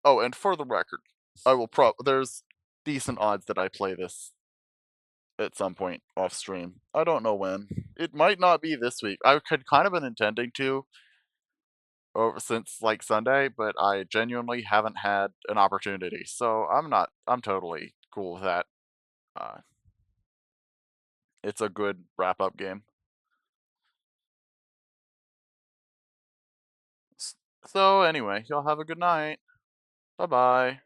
Oh, and for the record, I will there's decent odds that I play this at some point off stream. I don't know when. It might not be this week. I had kind of been intending to over since like Sunday, but I genuinely haven't had an opportunity. So I'm totally cool with that. Uh, it's a good wrap up game. So anyway, y'all have a good night. Bye bye.